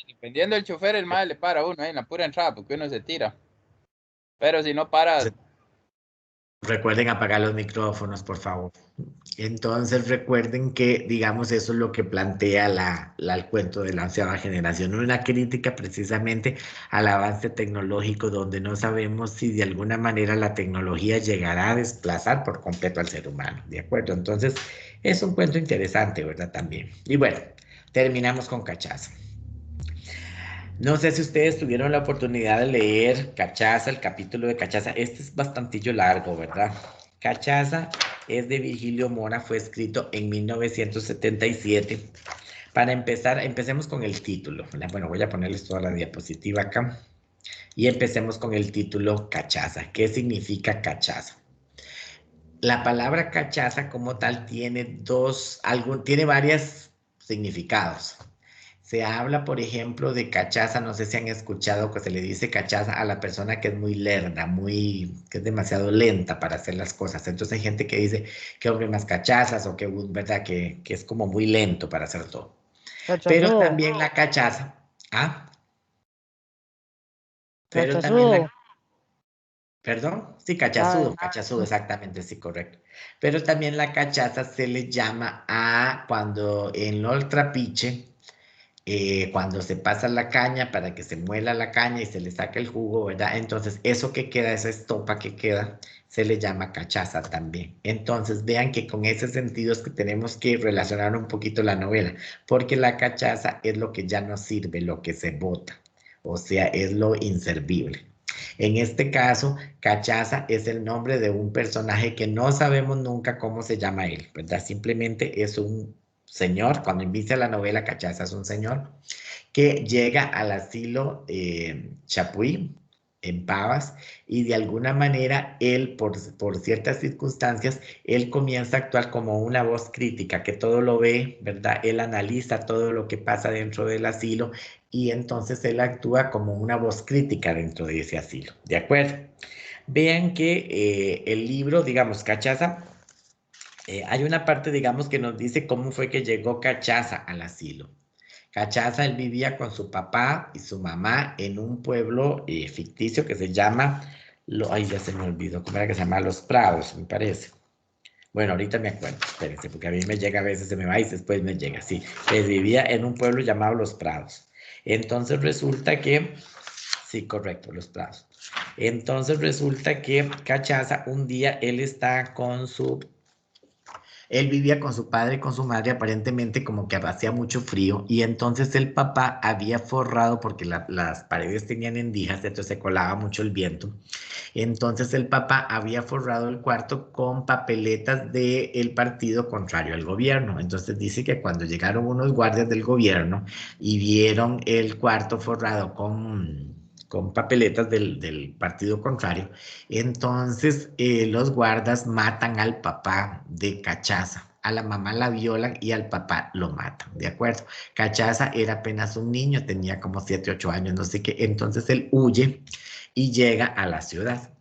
Dependiendo del chofer, el mal le para a uno en la pura entrada porque uno se tira. Pero si no para... Recuerden apagar los micrófonos, por favor. Entonces recuerden que, digamos, eso es lo que plantea el cuento de la 11ª generación, una crítica precisamente al avance tecnológico donde no sabemos si de alguna manera la tecnología llegará a desplazar por completo al ser humano, ¿de acuerdo? Entonces es un cuento interesante, ¿verdad? También. Y bueno, terminamos con Cachaza. No sé si ustedes tuvieron la oportunidad de leer Cachaza, el capítulo de Cachaza. Este es bastantillo largo, ¿verdad? Cachaza es de Virgilio Mora, fue escrito en 1977. Para empezar, empecemos con el título. Bueno, voy a ponerles toda la diapositiva acá. Y empecemos con el título Cachaza. ¿Qué significa cachaza? La palabra cachaza como tal tiene varios significados. Se habla, por ejemplo, de cachaza, no sé si han escuchado que se le dice cachaza a la persona que es muy lerda, que es demasiado lenta para hacer las cosas. Entonces hay gente que dice que hombre más cachazas o que, ¿verdad? Que es como muy lento para hacer todo. Cachazudo. Pero también la cachaza, ¿ah? Pero Cachazudo. también ¿Perdón? Sí, cachazudo, exactamente, sí, correcto. Pero también la cachaza se le llama a cuando en el trapiche cuando se pasa la caña para que se muela la caña y se le saca el jugo, ¿verdad? Entonces, eso que queda, esa estopa que queda, se le llama cachaza también. Entonces, vean que con ese sentido es que tenemos que relacionar un poquito la novela, porque la cachaza es lo que ya no sirve, lo que se bota, o sea, es lo inservible. En este caso, Cachaza es el nombre de un personaje que no sabemos nunca cómo se llama él, ¿verdad? Simplemente es un señor, cuando inicia la novela, Cachaza es un señor que llega al asilo Chapuí, en Pavas, y de alguna manera él, por ciertas circunstancias, él comienza a actuar como una voz crítica, que todo lo ve, ¿verdad? Él analiza todo lo que pasa dentro del asilo y entonces él actúa como una voz crítica dentro de ese asilo, ¿de acuerdo? Vean que el libro, digamos, Cachaza, hay una parte, digamos, que nos dice cómo fue que llegó Cachaza al asilo. Cachaza, él vivía con su papá y su mamá en un pueblo ficticio que se llama, ay, ya se me olvidó, ¿cómo era que se llama? Los Prados, me parece. Bueno, ahorita me acuerdo, espérense, porque a mí me llega, a veces se me va y después me llega, sí. Él vivía en un pueblo llamado Los Prados. Entonces resulta que, sí, correcto, Los Prados. Entonces resulta que Cachaza, un día él está con su... Él vivía con su padre y con su madre, aparentemente como que hacía mucho frío, y entonces el papá había forrado, porque las paredes tenían endijas, entonces se colaba mucho el viento. Entonces el papá había forrado el cuarto con papeletas del partido contrario al gobierno. Entonces dice que cuando llegaron unos guardias del gobierno y vieron el cuarto forrado con papeletas del partido contrario, entonces los guardas matan al papá de Cachaza. A la mamá la violan y al papá lo matan, ¿de acuerdo? Cachaza era apenas un niño, tenía como 7, 8 años, no sé qué. Entonces él huye y llega a la ciudad.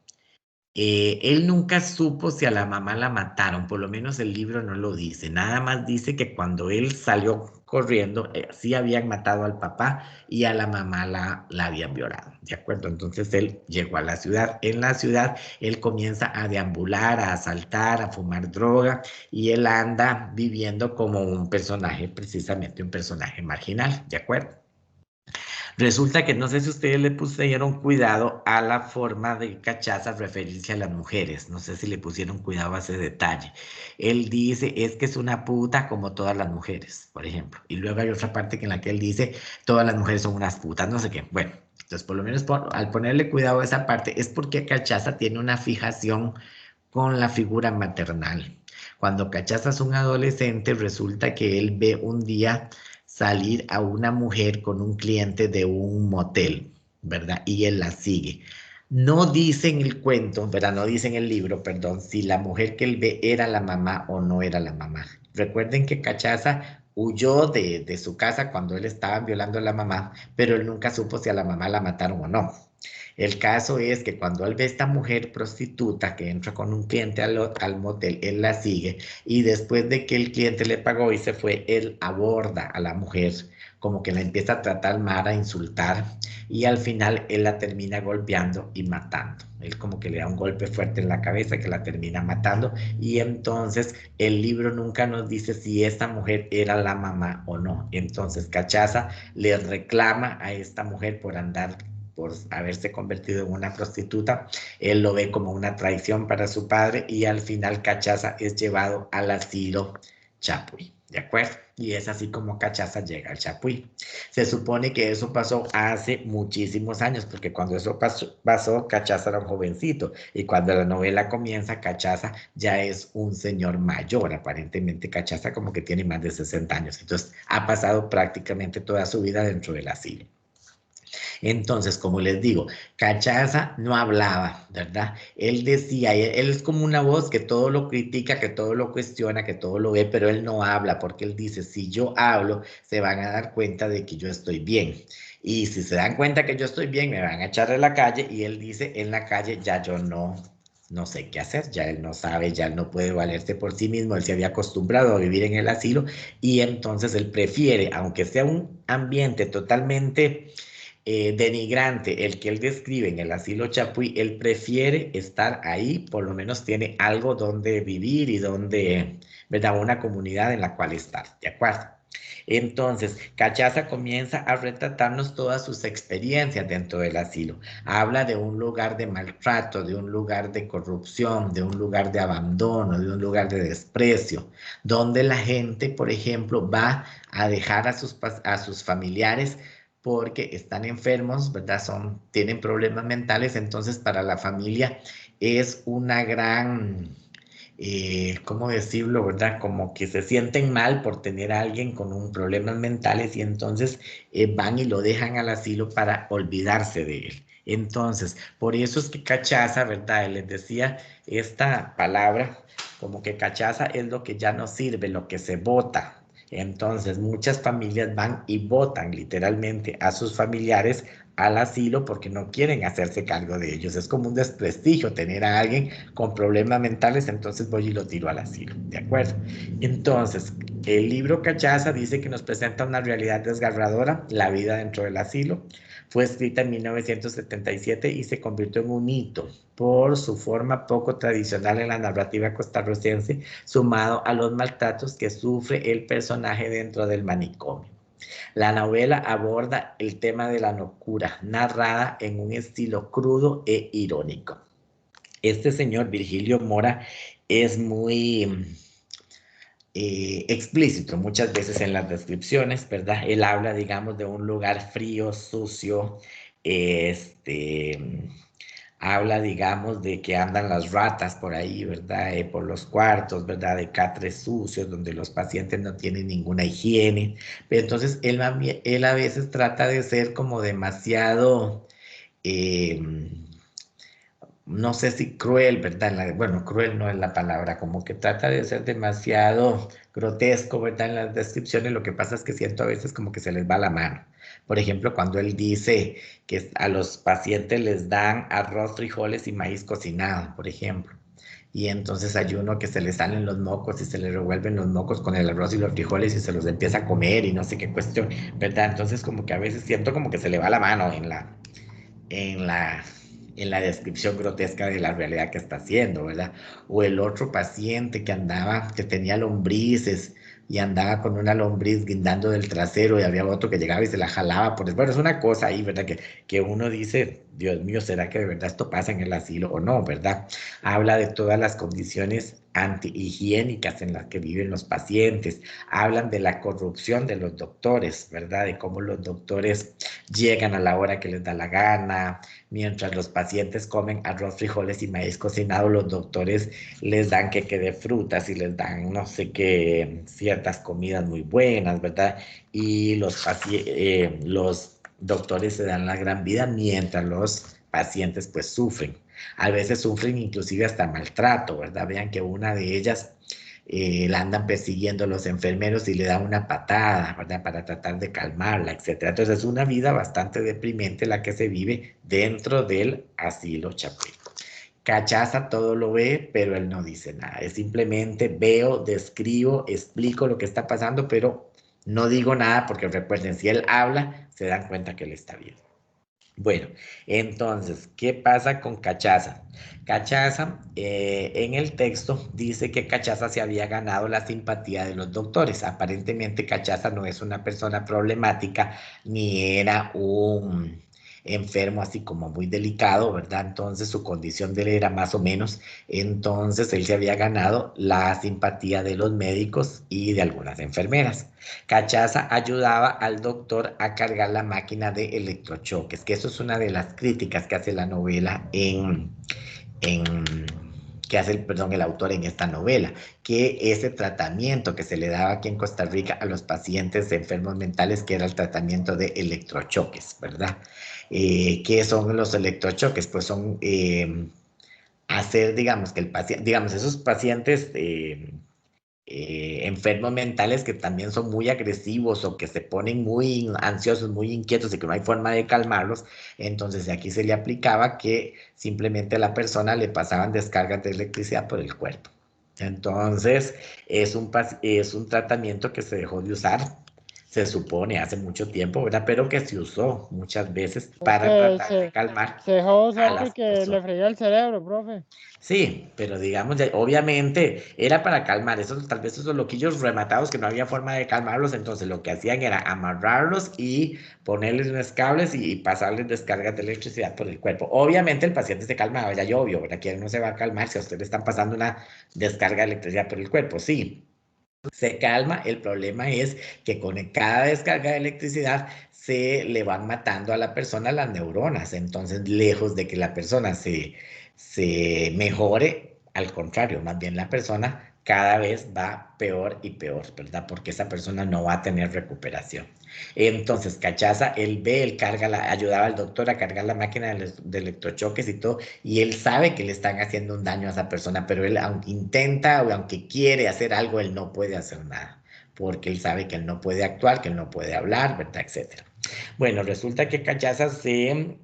Él nunca supo si a la mamá la mataron, por lo menos el libro no lo dice, nada más dice que cuando él salió corriendo, sí habían matado al papá y a la mamá la habían violado, ¿de acuerdo? Entonces él llegó a la ciudad. En la ciudad él comienza a deambular, a asaltar, a fumar droga, y él anda viviendo como un personaje, precisamente un personaje marginal, ¿de acuerdo? Resulta que no sé si ustedes le pusieron cuidado a la forma de Cachaza referirse a las mujeres. No sé si le pusieron cuidado a ese detalle. Él dice, es que es una puta como todas las mujeres, por ejemplo. Y luego hay otra parte en la que él dice, todas las mujeres son unas putas, no sé qué. Bueno, entonces por lo menos al ponerle cuidado a esa parte es porque Cachaza tiene una fijación con la figura maternal. Cuando Cachaza es un adolescente, resulta que él ve un día salir a una mujer con un cliente de un motel, ¿verdad? Y él la sigue. No dice en el cuento, ¿verdad? No dice en el libro, perdón, si la mujer que él ve era la mamá o no era la mamá. Recuerden que Cachaza huyó de su casa cuando él estaba violando a la mamá, pero él nunca supo si a la mamá la mataron o no. El caso es que cuando él ve a esta mujer prostituta que entra con un cliente al motel, él la sigue, y después de que el cliente le pagó y se fue, él aborda a la mujer, como que la empieza a tratar mal, a insultar, y al final él la termina golpeando y matando. Él como que le da un golpe fuerte en la cabeza que la termina matando, y entonces el libro nunca nos dice si esta mujer era la mamá o no. Entonces Cachaza le reclama a esta mujer por haberse convertido en una prostituta. Él lo ve como una traición para su padre, y al final Cachaza es llevado al asilo Chapuí, ¿de acuerdo? Y es así como Cachaza llega al Chapuí. Se supone que eso pasó hace muchísimos años, porque cuando eso pasó, Cachaza era un jovencito, y cuando la novela comienza, Cachaza ya es un señor mayor. Aparentemente Cachaza como que tiene más de 60 años, entonces ha pasado prácticamente toda su vida dentro del asilo. Entonces, como les digo, Cachaza no hablaba, ¿verdad? Él decía, él es como una voz que todo lo critica, que todo lo cuestiona, que todo lo ve, pero él no habla, porque él dice, si yo hablo, se van a dar cuenta de que yo estoy bien. Y si se dan cuenta que yo estoy bien, me van a echar a la calle, y él dice, en la calle ya yo no sé qué hacer, ya él no sabe, ya él no puede valerse por sí mismo, él se había acostumbrado a vivir en el asilo, y entonces él prefiere, aunque sea un ambiente totalmente denigrante el que él describe en el asilo Chapuí, él prefiere estar ahí, por lo menos tiene algo donde vivir y donde, ¿verdad? Una comunidad en la cual estar, ¿de acuerdo? Entonces, Cachaza comienza a retratarnos todas sus experiencias dentro del asilo. Habla de un lugar de maltrato, de un lugar de corrupción, de un lugar de abandono, de un lugar de desprecio, donde la gente, por ejemplo, va a dejar a sus familiares porque están enfermos, ¿verdad? Tienen problemas mentales, entonces para la familia es una gran, ¿cómo decirlo, verdad? Como que se sienten mal por tener a alguien con un problemas mentales y entonces van y lo dejan al asilo para olvidarse de él. Entonces, por eso es que cachaza, ¿verdad? Les decía esta palabra, como que cachaza es lo que ya no sirve, lo que se bota. Entonces, muchas familias van y botan literalmente a sus familiares al asilo porque no quieren hacerse cargo de ellos. Es como un desprestigio tener a alguien con problemas mentales, entonces voy y lo tiro al asilo, ¿de acuerdo? Entonces, el libro Cachaza dice que nos presenta una realidad desgarradora, la vida dentro del asilo. Fue escrita en 1977 y se convirtió en un hito por su forma poco tradicional en la narrativa costarricense, sumado a los maltratos que sufre el personaje dentro del manicomio. La novela aborda el tema de la locura, narrada en un estilo crudo e irónico. Este señor Virgilio Mora es muy explícito muchas veces en las descripciones, ¿verdad? Él habla, digamos, de un lugar frío, sucio, habla, digamos, de que andan las ratas por ahí, ¿verdad? Por los cuartos, ¿verdad? De catres sucios, donde los pacientes no tienen ninguna higiene. Pero entonces él a veces trata de ser como demasiado, no sé si cruel, ¿verdad? Bueno, cruel no es la palabra, como que trata de ser demasiado grotesco, ¿verdad? En las descripciones, lo que pasa es que siento a veces como que se les va la mano. Por ejemplo, cuando él dice que a los pacientes les dan arroz, frijoles y maíz cocinado, por ejemplo. Y entonces hay uno que se le salen los mocos y se le revuelven los mocos con el arroz y los frijoles y se los empieza a comer y no sé qué cuestión, ¿verdad? Entonces como que a veces siento como que se le va la mano en la descripción grotesca de la realidad que está haciendo, ¿verdad? O el otro paciente que tenía lombrices y andaba con una lombriz guindando del trasero y había otro que llegaba y se la jalaba por eso. Bueno, es una cosa ahí, ¿verdad? Que uno dice, Dios mío, ¿será que de verdad esto pasa en el asilo o no, verdad? Habla de todas las condiciones antihigiénicas en las que viven los pacientes, hablan de la corrupción de los doctores, ¿verdad? De cómo los doctores llegan a la hora que les da la gana, mientras los pacientes comen arroz, frijoles y maíz cocinado, los doctores les dan queque de frutas y les dan no sé qué, ciertas comidas muy buenas, ¿verdad? Y los doctores se dan la gran vida mientras los pacientes pues sufren. A veces sufren inclusive hasta maltrato, ¿verdad? Vean que una de ellas la andan persiguiendo los enfermeros y le dan una patada, ¿verdad? Para tratar de calmarla, etc. Entonces es una vida bastante deprimente la que se vive dentro del asilo Chapecó. Cachaza todo lo ve, pero él no dice nada. Es simplemente veo, describo, explico lo que está pasando, pero no digo nada porque recuerden, si él habla, se dan cuenta que él está bien. Bueno, entonces, ¿qué pasa con Cachaza? Cachaza, en el texto, dice que Cachaza se había ganado la simpatía de los doctores. Aparentemente, Cachaza no es una persona problemática, ni era un enfermo así como muy delicado, ¿verdad? Entonces, su condición de él era más o menos. Entonces, él se había ganado la simpatía de los médicos y de algunas enfermeras. Cachaza ayudaba al doctor a cargar la máquina de electrochoques, que eso es una de las críticas que hace la novela que hace el autor en esta novela, que ese tratamiento que se le daba aquí en Costa Rica a los pacientes enfermos mentales, que era el tratamiento de electrochoques, ¿verdad? ¿Qué son los electrochoques? Pues son hacer, digamos, que el paciente, digamos, esos pacientes enfermos mentales que también son muy agresivos o que se ponen muy ansiosos, muy inquietos y que no hay forma de calmarlos, entonces aquí se le aplicaba que simplemente a la persona le pasaban descargas de electricidad por el cuerpo. Entonces es un tratamiento que se dejó de usar, se supone hace mucho tiempo, ¿verdad? Pero que se usó muchas veces para tratar de calmar se dejó a usar las porque le personas. freía el cerebro, profe. Sí, pero digamos, obviamente era para calmar esos, tal vez esos loquillos rematados que no había forma de calmarlos, entonces lo que hacían era amarrarlos y ponerles unos cables y pasarles descargas de electricidad por el cuerpo. Obviamente el paciente se calmaba, ya yo obvio, ¿verdad? ¿Quién no se va a calmar si a usted le están pasando una descarga de electricidad por el cuerpo? Sí, se calma. El problema es que con cada descarga de electricidad se le van matando a la persona las neuronas. Entonces, lejos de que la persona se mejore, al contrario, más bien la persona cada vez va peor y peor, ¿verdad? Porque esa persona no va a tener recuperación. Entonces, Cachaza, él carga, ayudaba al doctor a cargar la máquina de electrochoques y todo, y él sabe que le están haciendo un daño a esa persona, pero él aunque intenta o aunque quiere hacer algo, él no puede hacer nada, porque él sabe que él no puede actuar, que él no puede hablar, ¿verdad? Etcétera. Bueno, resulta que Cachaza se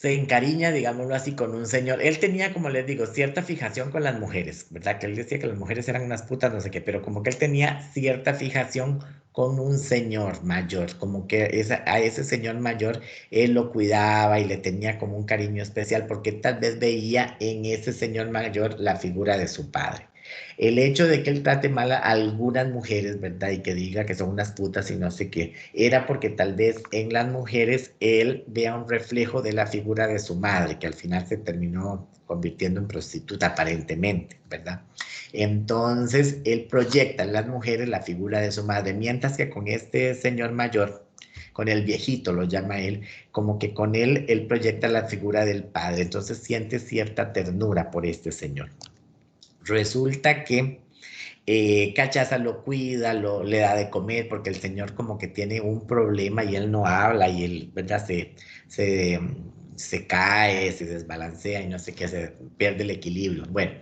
encariña, digámoslo así, con un señor. Él tenía, como les digo, cierta fijación con las mujeres, ¿verdad? Que él decía que las mujeres eran unas putas, no sé qué, pero como que él tenía cierta fijación con un señor mayor, como que a ese señor mayor él lo cuidaba y le tenía como un cariño especial porque tal vez veía en ese señor mayor la figura de su padre. El hecho de que él trate mal a algunas mujeres, ¿verdad? Y que diga que son unas putas y no sé qué, era porque tal vez en las mujeres él vea un reflejo de la figura de su madre, que al final se terminó convirtiendo en prostituta aparentemente, ¿verdad? Entonces él proyecta en las mujeres la figura de su madre, mientras que con este señor mayor, con el viejito lo llama él, como que con él proyecta la figura del padre, entonces siente cierta ternura por este señor. Resulta que Cachaza lo cuida, le da de comer, porque el señor como que tiene un problema y él no habla y él, ¿verdad? Se cae, se desbalancea y no sé qué, se pierde el equilibrio. Bueno,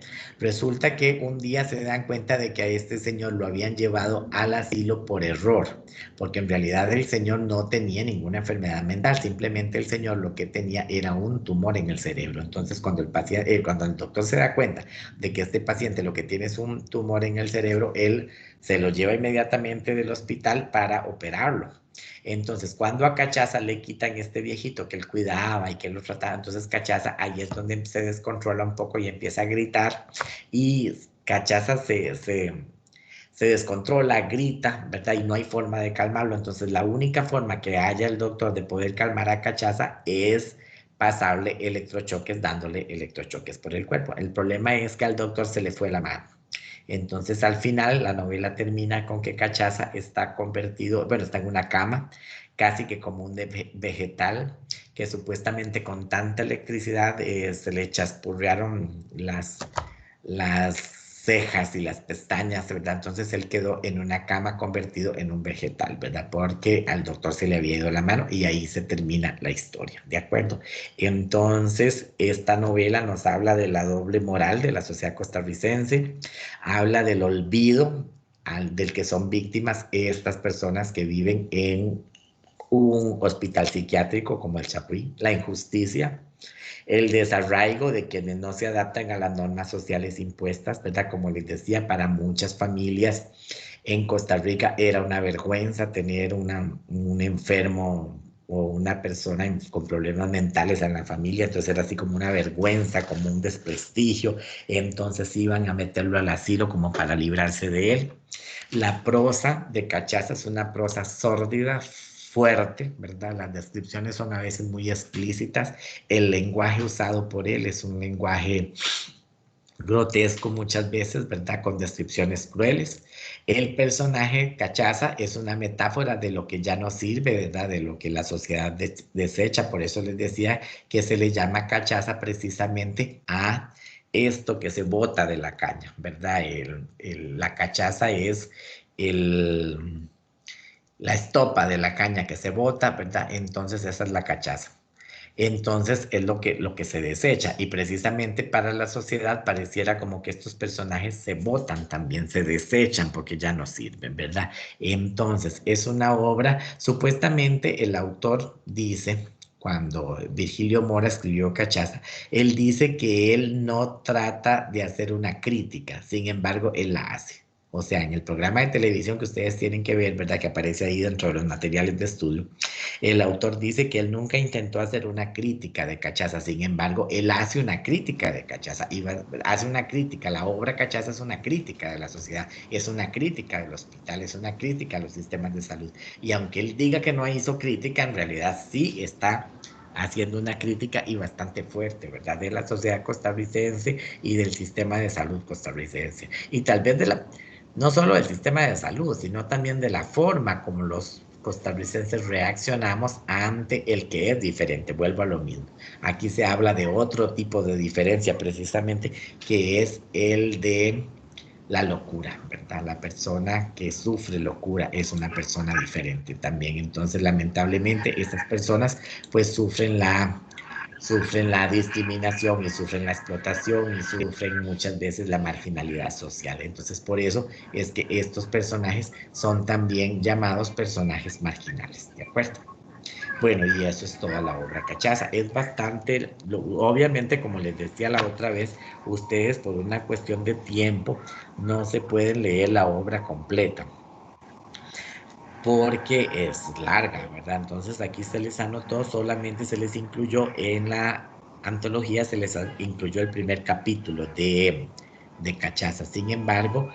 resulta que un día se dan cuenta de que a este señor lo habían llevado al asilo por error, porque en realidad el señor no tenía ninguna enfermedad mental, simplemente el señor lo que tenía era un tumor en el cerebro. Entonces, cuando cuando el doctor se da cuenta de que este paciente lo que tiene es un tumor en el cerebro, él se lo lleva inmediatamente del hospital para operarlo. Entonces, cuando a Cachaza le quitan este viejito que él cuidaba y que él lo trataba, entonces Cachaza ahí es donde se descontrola un poco y empieza a gritar y Cachaza se descontrola, grita, ¿verdad? Y no hay forma de calmarlo. Entonces, la única forma que haya el doctor de poder calmar a Cachaza es pasarle electrochoques, dándole electrochoques por el cuerpo. El problema es que al doctor se le fue la mano. Entonces, al final, la novela termina con que Cachaza está convertido, bueno, está en una cama, casi que como un vegetal, que supuestamente con tanta electricidad se le chaspurrearon las cejas y las pestañas, ¿verdad? Entonces él quedó en una cama convertido en un vegetal, ¿verdad? Porque al doctor se le había ido la mano y ahí se termina la historia, ¿de acuerdo? Entonces, esta novela nos habla de la doble moral de la sociedad costarricense, habla del olvido del que son víctimas estas personas que viven en un hospital psiquiátrico como el Chapuí, la injusticia, el desarraigo de quienes no se adaptan a las normas sociales impuestas, ¿verdad? Como les decía, para muchas familias en Costa Rica era una vergüenza tener un enfermo o una persona con problemas mentales en la familia, entonces era así como una vergüenza, como un desprestigio, entonces iban a meterlo al asilo como para librarse de él. La prosa de Cachaza es una prosa sórdida, fuerte, ¿verdad? Las descripciones son a veces muy explícitas. El lenguaje usado por él es un lenguaje grotesco muchas veces, ¿verdad? Con descripciones crueles. El personaje Cachaza es una metáfora de lo que ya no sirve, ¿verdad? De lo que la sociedad desecha. Por eso les decía que se le llama Cachaza precisamente a esto que se bota de la caña, ¿verdad? La cachaza es la estopa de la caña que se bota, ¿verdad? Entonces esa es la cachaza. Entonces es lo que se desecha y precisamente para la sociedad pareciera como que estos personajes se botan también, se desechan porque ya no sirven, ¿verdad? Entonces es una obra, supuestamente el autor dice, cuando Virgilio Mora escribió Cachaza, dice que él no trata de hacer una crítica, sin embargo él la hace. O sea, en el programa de televisión que ustedes tienen que ver, ¿verdad? Que aparece ahí dentro de los materiales de estudio, el autor dice que él nunca intentó hacer una crítica de Cachaza, sin embargo, él hace una crítica de Cachaza, hace una crítica, la obra Cachaza es una crítica de la sociedad, es una crítica del hospital, es una crítica a los sistemas de salud, y aunque él diga que no hizo crítica, en realidad sí está haciendo una crítica y bastante fuerte, ¿verdad? De la sociedad costarricense y del sistema de salud costarricense, y tal vez no solo del sistema de salud, sino también de la forma como los costarricenses reaccionamos ante el que es diferente. Vuelvo a lo mismo. Aquí se habla de otro tipo de diferencia precisamente, que es el de la locura, ¿verdad? La persona que sufre locura es una persona diferente también. Entonces, lamentablemente, estas personas pues sufren la discriminación y sufren la explotación y sufren muchas veces la marginalidad social. Entonces, por eso es que estos personajes son también llamados personajes marginales, ¿de acuerdo? Bueno, y eso es toda la obra Cachaza. Es bastante, obviamente, como les decía la otra vez, ustedes por una cuestión de tiempo no se pueden leer la obra completa, porque es larga, ¿verdad? Entonces aquí se les anotó, solamente se les incluyó en la antología, se les incluyó el primer capítulo de Cachaza. Sin embargo,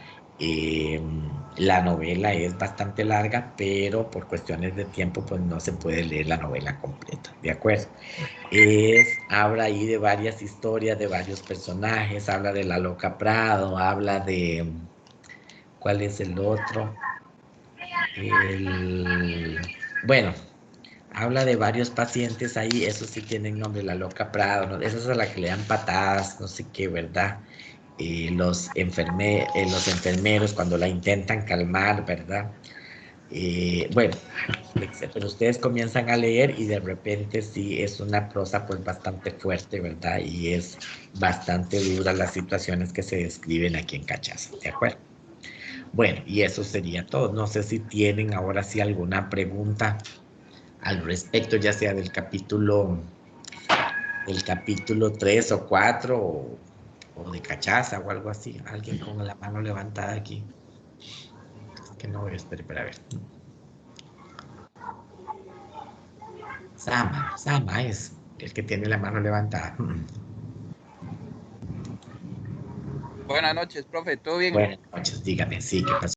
la novela es bastante larga, pero por cuestiones de tiempo, pues no se puede leer la novela completa, ¿de acuerdo? Habla ahí de varias historias, de varios personajes, habla de la Loca Prado, habla de... ¿Cuál es el otro? Bueno, habla de varios pacientes ahí, esos sí tienen nombre, la Loca Prado, ¿no? Esa es a la que le dan patadas, no sé qué, ¿verdad? Los enfermeros cuando la intentan calmar, ¿verdad? Bueno, pero ustedes comienzan a leer y de repente sí es una prosa pues bastante fuerte, ¿verdad? Y es bastante dura las situaciones que se describen aquí en Cachaza, ¿de acuerdo? Bueno, y eso sería todo. No sé si tienen ahora sí alguna pregunta al respecto, ya sea del capítulo 3 o 4 o de Cachaza o algo así. Alguien con la mano levantada aquí. Es que no veo, espera, a ver. Sama es el que tiene la mano levantada. Buenas noches, profe, ¿todo bien? Buenas noches, dígame, sí, ¿qué pasó?